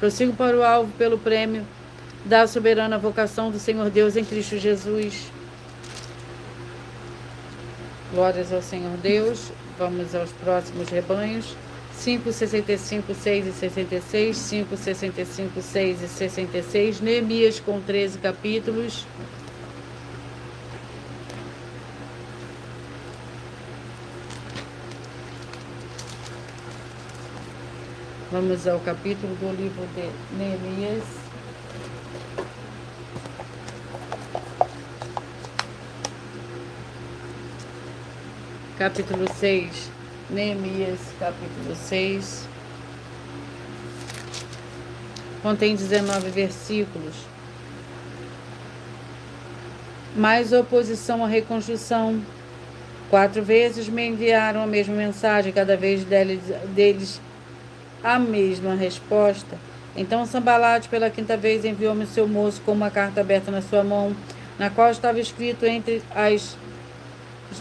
Prossigo para o alvo pelo prêmio da soberana vocação do Senhor Deus em Cristo Jesus. Glórias ao Senhor Deus. Vamos aos próximos rebanhos. 5, 65, 6 e 66. 5, 65, 6 e 66. Neemias com 13 capítulos. Vamos ao capítulo do livro de Neemias. Capítulo 6. Neemias, capítulo 6. Contém 19 versículos. Mais oposição à reconstrução. 4 vezes me enviaram a mesma mensagem, cada vez deles a mesma resposta. Então Sambalate pela 5ª vez enviou-me o seu moço com uma carta aberta na sua mão, na qual estava escrito entre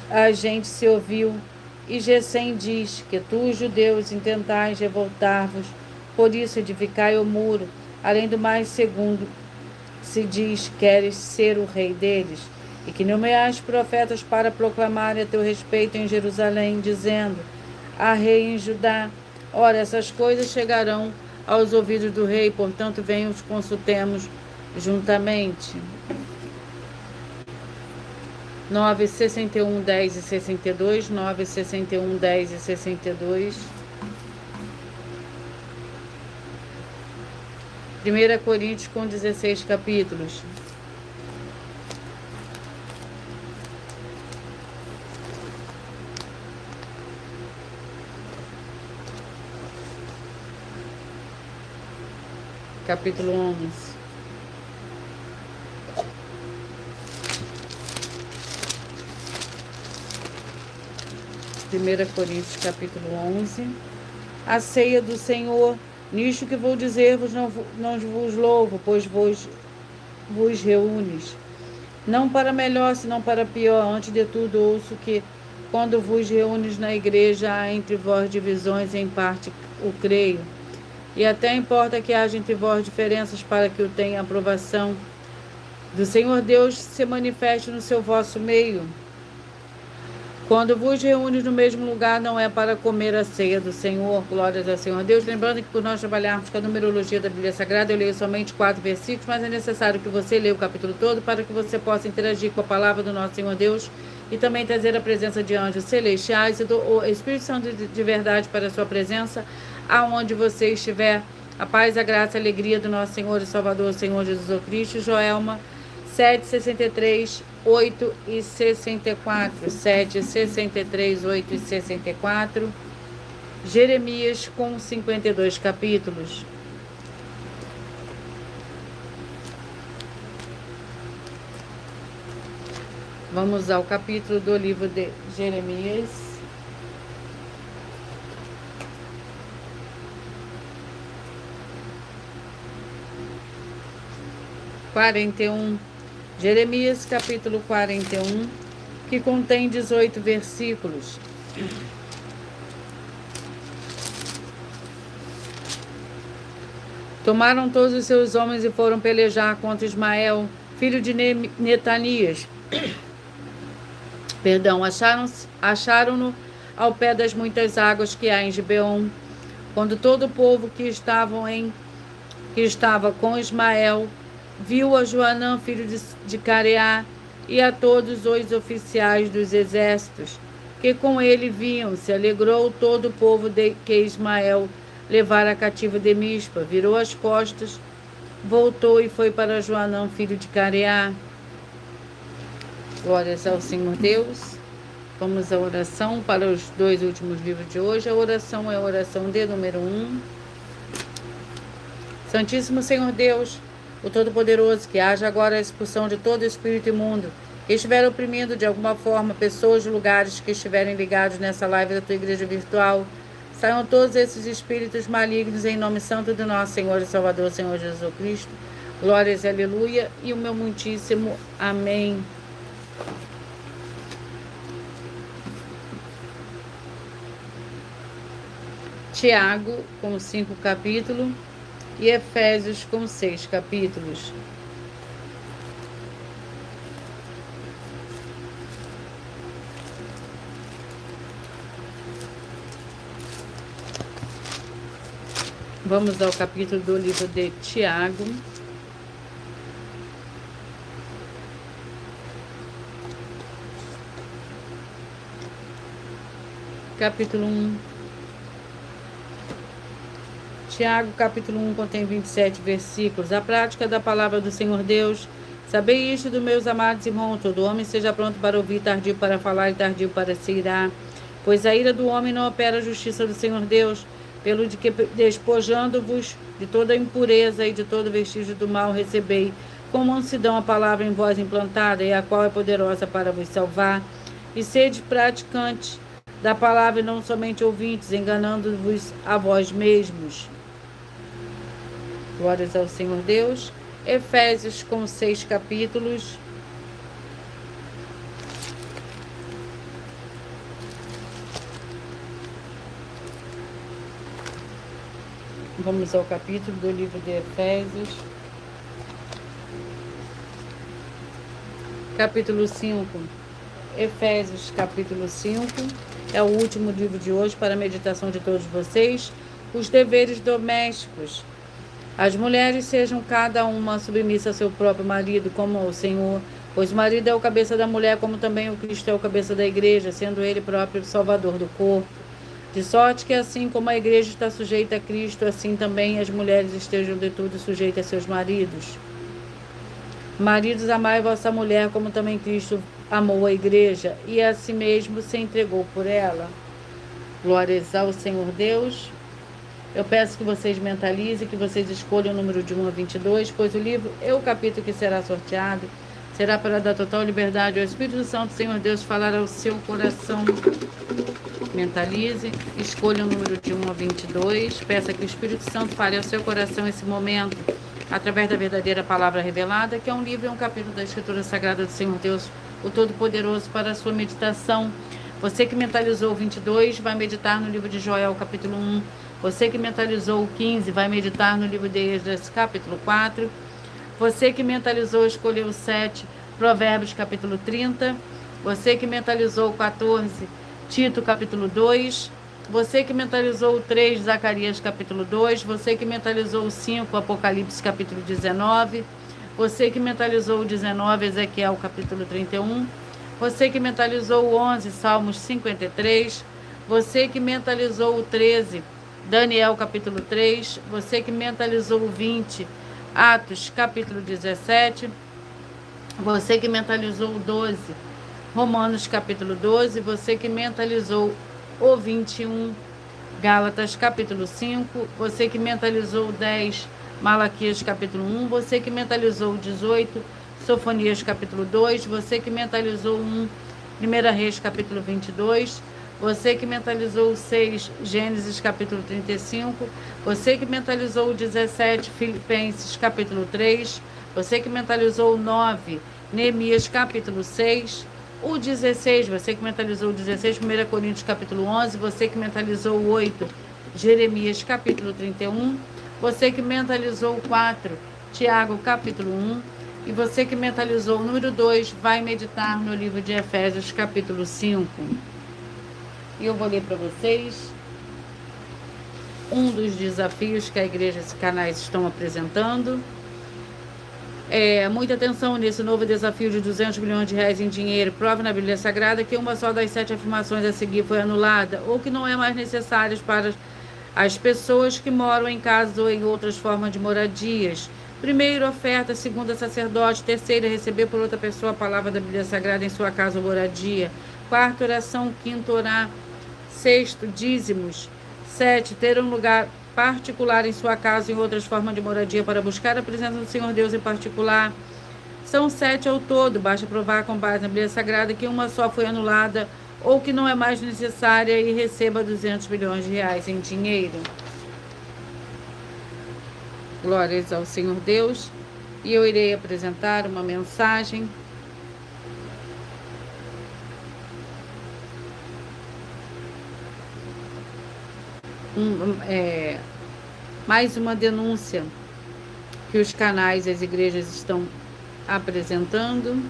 a gente se ouviu, e Gesem diz que tu, os judeus, intentais revoltar-vos, por isso edificai o muro. Além do mais, segundo se diz, queres ser o rei deles, e que nomeais profetas para proclamarem a teu respeito em Jerusalém, dizendo, há rei em Judá. Ora, essas coisas chegarão aos ouvidos do rei, portanto, venhamos, consultemos juntamente. 9, 61, 10 e 62. 9, 61, 10 e 62. 1 Coríntios com 16 capítulos. Capítulo 11. Primeira Coríntios, capítulo 11. A ceia do Senhor, nisto que vou dizer-vos, não vos louvo, pois vos reúnes. Não para melhor, senão para pior. Antes de tudo, ouço que, quando vos reúnes na igreja, há entre vós divisões, em parte o creio. E até importa que haja entre vós diferenças, para que o tenha aprovação do Senhor Deus se manifeste no seu vosso meio. Quando vos reúnes no mesmo lugar, não é para comer a ceia do Senhor. Glórias ao Senhor Deus. Lembrando que por nós trabalharmos com a numerologia da Bíblia Sagrada, eu leio somente 4 versículos, mas é necessário que você leia o capítulo todo para que você possa interagir com a palavra do nosso Senhor Deus e também trazer a presença de anjos celestiais e do Espírito Santo de verdade para a sua presença, aonde você estiver. A paz, a graça, a alegria do nosso Senhor e Salvador, Senhor Jesus Cristo. Joelma 7, 63, 8 e 64. 7, 63, 8 e 64. Jeremias com 52 capítulos. Vamos ao capítulo do livro de Jeremias. Jeremias capítulo 41, que contém 18 versículos. Tomaram todos os seus homens e foram pelejar contra Ismael, filho de Netanias. Acharam-no ao pé das muitas águas que há em Gibeon. Quando todo o povo que estava com Ismael viu a Joanã, filho de Careá, e a todos os oficiais dos exércitos que com ele vinham, se alegrou todo o povo de que Ismael levara cativo de Mispa, virou as costas, voltou e foi para Joanã, filho de Careá. Glórias ao Senhor Deus. Vamos à oração para os 2 últimos livros de hoje. A oração é a oração de número 1. Santíssimo Senhor Deus, o Todo-Poderoso, que haja agora a expulsão de todo espírito imundo que estiver oprimindo de alguma forma pessoas de lugares que estiverem ligados nessa live da tua igreja virtual. Saiam todos esses espíritos malignos em nome santo do nosso Senhor e Salvador, Senhor Jesus Cristo. Glórias e aleluia e o meu muitíssimo amém. Tiago com 5 capítulos e Efésios com 6 capítulos. Vamos ao capítulo do livro de Tiago. Capítulo 1. Tiago, capítulo 1, contém 27 versículos. A prática da palavra do Senhor Deus. Sabei isto, dos meus amados irmãos, todo homem seja pronto para ouvir, tardio para falar e tardio para se irar. Pois a ira do homem não opera a justiça do Senhor Deus, pelo de que, despojando-vos de toda impureza e de todo vestígio do mal, recebei com mansidão a palavra em vós implantada, e a qual é poderosa para vos salvar. E sede praticantes da palavra e não somente ouvintes, enganando-vos a vós mesmos. Glórias ao Senhor Deus. Efésios com 6 capítulos. Vamos ao capítulo do livro de Efésios. Capítulo 5. Efésios capítulo 5. É o último livro de hoje para a meditação de todos vocês. Os deveres domésticos. As mulheres sejam cada uma submissa ao seu próprio marido, como ao Senhor, Pois o marido é o cabeça da mulher, como também o Cristo é o cabeça da igreja, sendo ele próprio o salvador do corpo. De sorte que assim como a igreja está sujeita a Cristo, assim também as mulheres estejam de tudo sujeitas a seus maridos. Maridos, amai vossa mulher, como também Cristo amou a igreja, e a si mesmo se entregou por ela. Glórias ao Senhor Deus. Eu peço que vocês mentalizem, que vocês escolham o número de 1 a 22, pois o livro e o capítulo que será sorteado será para dar total liberdade ao Espírito Santo, Senhor Deus, falar ao seu coração. Mentalize, escolha o número de 1 a 22, peça que o Espírito Santo fale ao seu coração esse momento, através da verdadeira palavra revelada, que é um livro e um capítulo da Escritura Sagrada do Senhor Deus, o Todo-Poderoso, para a sua meditação. Você que mentalizou o 22, vai meditar no livro de Joel, capítulo 1. Você que mentalizou o 15, vai meditar no livro de Esdras, capítulo 4. Você que mentalizou, escolheu o 7, Provérbios, capítulo 30. Você que mentalizou o 14, Tito, capítulo 2. Você que mentalizou o 3, Zacarias, capítulo 2. Você que mentalizou o 5, Apocalipse, capítulo 19. Você que mentalizou o 19, Ezequiel, capítulo 31. Você que mentalizou o 11, Salmos 53. Você que mentalizou o 13, Daniel, capítulo 3. Você que mentalizou o 20, Atos, capítulo 17. Você que mentalizou o 12, Romanos, capítulo 12. Você que mentalizou o 21, Gálatas, capítulo 5. Você que mentalizou o 10, Malaquias, capítulo 1. Você que mentalizou o 18, Sofonias, capítulo 2. Você que mentalizou o 1, 1 Reis, capítulo 22. Você que mentalizou o 6, Gênesis, capítulo 35. Você que mentalizou o 17, Filipenses, capítulo 3. Você que mentalizou o 9, Neemias, capítulo 6. O 16, você que mentalizou o 16, 1 Coríntios, capítulo 11. Você que mentalizou o 8, Jeremias, capítulo 31. Você que mentalizou o 4, Tiago, capítulo 1. E você que mentalizou o número 2, vai meditar no livro de Efésios, capítulo 5. E eu vou ler para vocês um dos desafios que a igreja e canais estão apresentando. Muita atenção nesse novo desafio de 200 milhões de reais em dinheiro. Prova na Bíblia Sagrada que uma só das 7 afirmações a seguir foi anulada, ou que não é mais necessária para as pessoas que moram em casas ou em outras formas de moradias. Primeiro, oferta. Segunda, sacerdote. Terceira, receber por outra pessoa a palavra da Bíblia Sagrada em sua casa ou moradia. Quarto, oração. Quinto, orar. Sexto, dízimos. 7, ter um lugar particular em sua casa e em outras formas de moradia para buscar a presença do Senhor Deus em particular. São 7 ao todo, basta provar com base na Bíblia Sagrada que uma só foi anulada ou que não é mais necessária e receba 200 milhões de reais em dinheiro. Glórias ao Senhor Deus. E eu irei apresentar uma mensagem mais uma denúncia que os canais e as igrejas estão apresentando.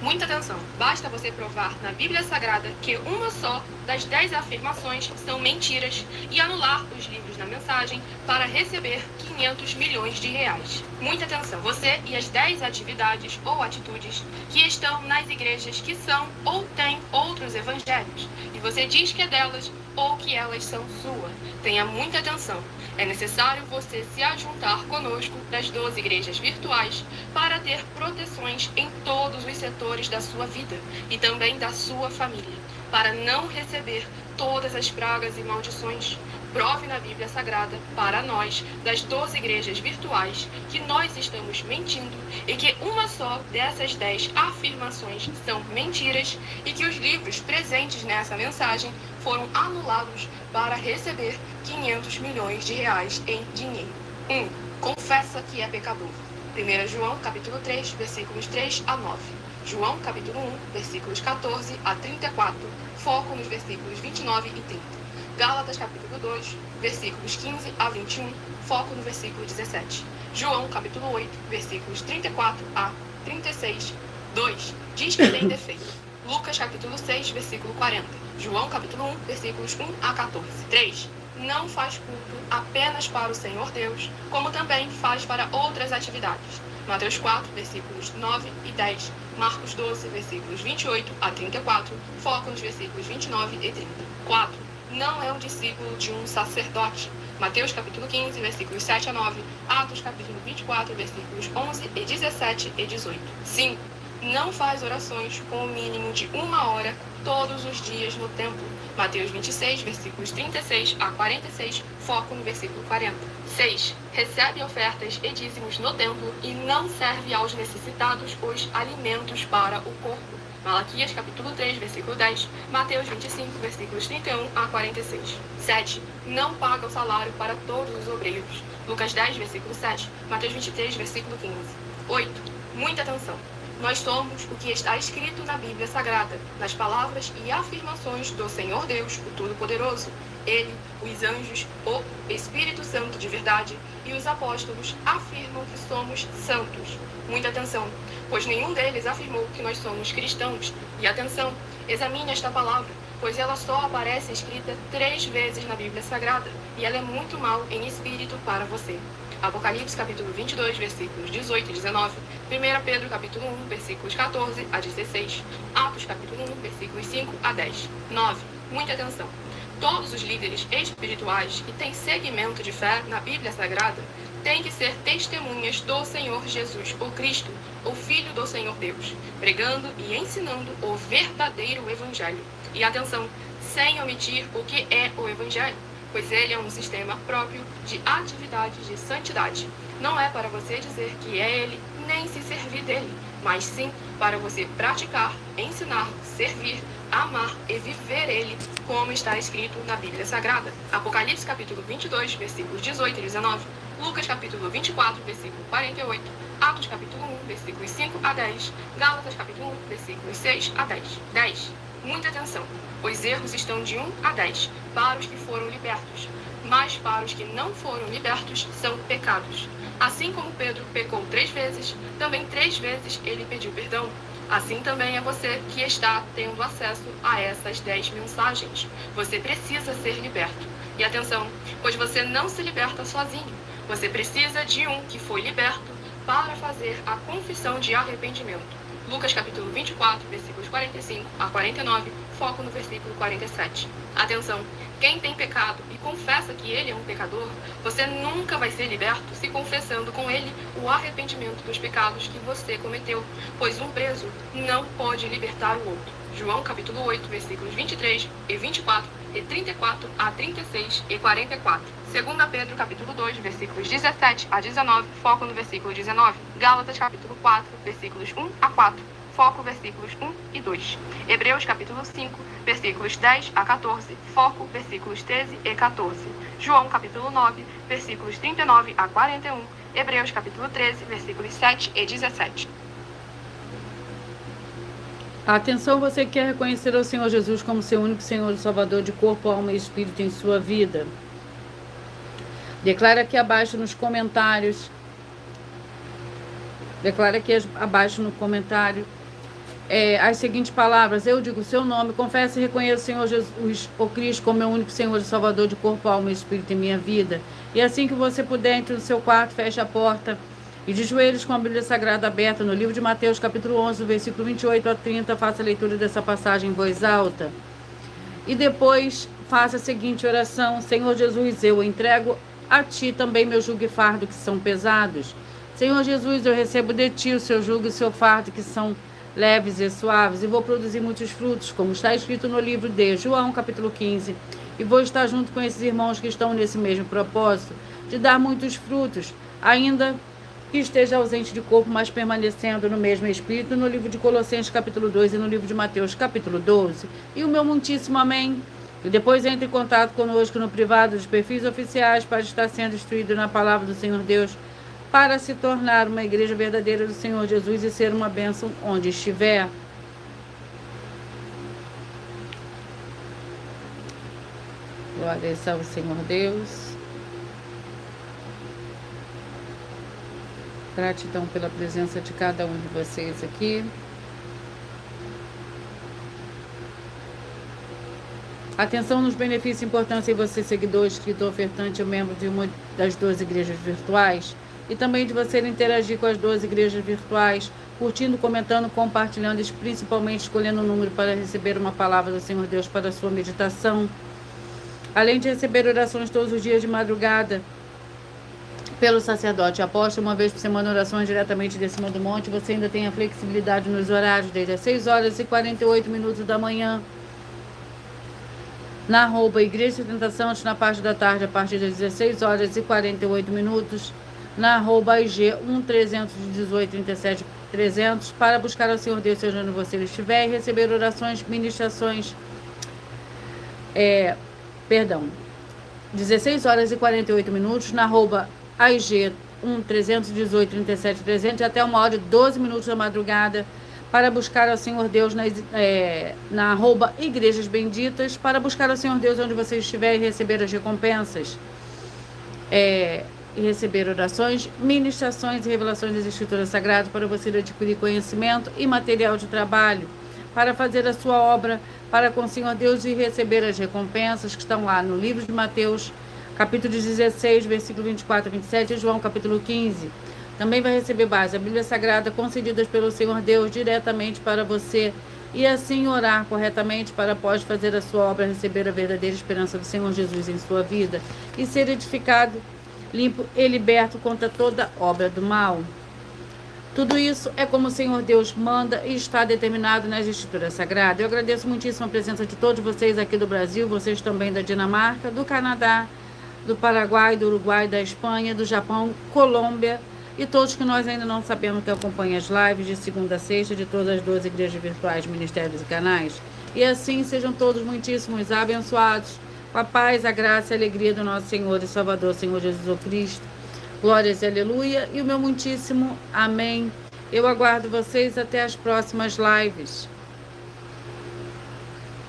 Muita atenção! Basta você provar na Bíblia Sagrada que uma só das 10 afirmações são mentiras e anular os livros na mensagem para receber 500 milhões de reais. Muita atenção! Você e as 10 atividades ou atitudes que estão nas igrejas que são ou têm outros evangelhos e você diz que é delas ou que elas são sua. Tenha muita atenção! É necessário você se ajuntar conosco das 12 igrejas virtuais para ter proteções em todos os setores da sua vida e também da sua família, para não receber todas as pragas e maldições. Prove na Bíblia Sagrada para nós, das 12 igrejas virtuais, que nós estamos mentindo e que uma só dessas 10 afirmações são mentiras e que os livros presentes nessa mensagem foram anulados para receber 500 milhões de reais em dinheiro. 1. Confessa que é pecador. 1 João, capítulo 3, versículos 3 a 9. João, capítulo 1, versículos 14 a 34. Foco nos versículos 29 e 30. Gálatas, capítulo 2, versículos 15 a 21. Foco no versículo 17. João, capítulo 8, versículos 34 a 36. 2. Diz que tem defeito. Lucas capítulo 6, versículo 40. João capítulo 1, versículos 1 a 14. 3. Não faz culto apenas para o Senhor Deus, como também faz para outras atividades. Mateus 4, versículos 9 e 10. Marcos 12, versículos 28 a 34. Foco nos versículos 29 e 30. 4. Não é um discípulo de um sacerdote. Mateus capítulo 15, versículos 7 a 9. Atos capítulo 24, versículos 11 e 17 e 18. 5. Não faz orações com o mínimo de 1 hora todos os dias no templo. Mateus 26, versículos 36 a 46, foco no versículo 40. 6. Recebe ofertas e dízimos no templo e não serve aos necessitados os alimentos para o corpo. Malaquias capítulo 3, versículo 10, Mateus 25, versículos 31 a 46. 7. Não paga o salário para todos os obreiros. Lucas 10, versículo 7, Mateus 23, versículo 15. 8. Muita atenção. Nós somos o que está escrito na Bíblia Sagrada, nas palavras e afirmações do Senhor Deus, o Todo-Poderoso. Ele, os anjos, o Espírito Santo de verdade e os apóstolos afirmam que somos santos. Muita atenção, pois nenhum deles afirmou que nós somos cristãos. E atenção, examine esta palavra, pois ela só aparece escrita 3 vezes na Bíblia Sagrada, e ela é muito mal em espírito para você. Apocalipse capítulo 22, versículos 18 e 19, 1 Pedro capítulo 1, versículos 14 a 16, Atos capítulo 1, versículos 5 a 10. 9. Muita atenção. Todos os líderes espirituais que têm segmento de fé na Bíblia Sagrada têm que ser testemunhas do Senhor Jesus, o Cristo, o Filho do Senhor Deus, pregando e ensinando o verdadeiro Evangelho. E atenção, sem omitir o que é o Evangelho, pois ele é um sistema próprio de atividades de santidade. Não é para você dizer que é ele, nem se servir dele, mas sim para você praticar, ensinar, servir, amar e viver ele, como está escrito na Bíblia Sagrada. Apocalipse capítulo 22, versículos 18 e 19, Lucas capítulo 24, versículo 48, Atos capítulo 1, versículos 5 a 10, Gálatas capítulo 1, versículos 6 a 10. 10. Muita atenção. Os erros estão de 1 a 10 para os que foram libertos, mas para os que não foram libertos são pecados. Assim como Pedro pecou 3 vezes, também 3 vezes ele pediu perdão. Assim também é você que está tendo acesso a essas 10 mensagens. Você precisa ser liberto. E atenção, pois você não se liberta sozinho. Você precisa de um que foi liberto para fazer a confissão de arrependimento. Lucas capítulo 24, versículos 45 a 49, foco no versículo 47. Atenção, quem tem pecado e confessa que ele é um pecador, você nunca vai ser liberto se confessando com ele o arrependimento dos pecados que você cometeu, pois um preso não pode libertar o outro. João capítulo 8, versículos 23 e 24 e 34 a 36 e 44. 2 Pedro capítulo 2, versículos 17 a 19, foco no versículo 19. Gálatas capítulo 4, versículos 1 a 4, foco versículos 1 e 2. Hebreus capítulo 5, versículos 10 a 14, foco versículos 13 e 14. João capítulo 9, versículos 39 a 41. Hebreus capítulo 13, versículos 7 e 17. Atenção, você que quer reconhecer o Senhor Jesus como seu único Senhor e Salvador de corpo, alma e espírito em sua vida. Declara aqui abaixo nos comentários. Declara aqui abaixo no comentário as seguintes palavras. Eu digo o seu nome, confesso e reconheço o Senhor Jesus, o Cristo, como meu único Senhor e Salvador de corpo, alma e espírito em minha vida. E assim que você puder, entre no seu quarto, feche a porta e de joelhos com a Bíblia Sagrada aberta no livro de Mateus, capítulo 11, versículo 28 a 30, faça a leitura dessa passagem em voz alta. E depois faça a seguinte oração. Senhor Jesus, eu entrego a Ti também meu jugo e fardo que são pesados. Senhor Jesus, eu recebo de Ti o seu jugo e o seu fardo que são leves e suaves, e vou produzir muitos frutos, como está escrito no livro de João, capítulo 15. E vou estar junto com esses irmãos que estão nesse mesmo propósito, de dar muitos frutos, ainda que esteja ausente de corpo, mas permanecendo no mesmo Espírito, no livro de Colossenses, capítulo 2, e no livro de Mateus, capítulo 12. E o meu muitíssimo amém. E depois entre em contato conosco no privado dos perfis oficiais para estar sendo instruído na palavra do Senhor Deus, para se tornar uma igreja verdadeira do Senhor Jesus e ser uma bênção onde estiver. Glória ao Senhor Deus. Gratidão pela presença de cada um de vocês aqui. Atenção nos benefícios e importância em você, seguidor, inscritor, ofertante ou membro de uma das 12 igrejas virtuais. E também de você interagir com as 12 igrejas virtuais, curtindo, comentando, compartilhando e principalmente escolhendo um número para receber uma palavra do Senhor Deus para a sua meditação. Além de receber orações todos os dias de madrugada pelo sacerdote apóstolo, uma vez por semana, orações diretamente de cima do monte, você ainda tem a flexibilidade nos horários, desde as 6 horas e 48 minutos da manhã, na arroba Igreja Tentação, na parte da tarde, a partir das 16 horas e 48 minutos, na arroba IG 1-318-37-300, para buscar ao Senhor Deus, seja onde você estiver, e receber orações, ministrações, 16 horas e 48 minutos, na arroba AIG 1-318-37-300, até 1h12 da madrugada, para buscar ao Senhor Deus na arroba Igrejas Benditas, para buscar ao Senhor Deus onde você estiver e receber as recompensas, e receber orações, ministrações e revelações das Escrituras Sagradas, para você adquirir conhecimento e material de trabalho, para fazer a sua obra para com o Senhor Deus e receber as recompensas que estão lá no livro de Mateus, capítulo 16, versículo 24 a 27, e João, capítulo 15. Também vai receber base a Bíblia Sagrada concedidas pelo Senhor Deus diretamente para você e assim orar corretamente para após fazer a sua obra receber a verdadeira esperança do Senhor Jesus em sua vida e ser edificado, limpo e liberto contra toda obra do mal. Tudo isso é como o Senhor Deus manda e está determinado nas Escrituras Sagradas. Eu agradeço muitíssimo a presença de todos vocês aqui do Brasil, vocês também da Dinamarca, do Canadá, do Paraguai, do Uruguai, da Espanha, do Japão, Colômbia e todos que nós ainda não sabemos que acompanham as lives de segunda a sexta de todas as 12 igrejas virtuais, ministérios e canais. E assim sejam todos muitíssimos abençoados, com a paz, a graça e a alegria do nosso Senhor e Salvador, Senhor Jesus Cristo. Glórias e aleluia. E o meu muitíssimo amém. Eu aguardo vocês até as próximas lives.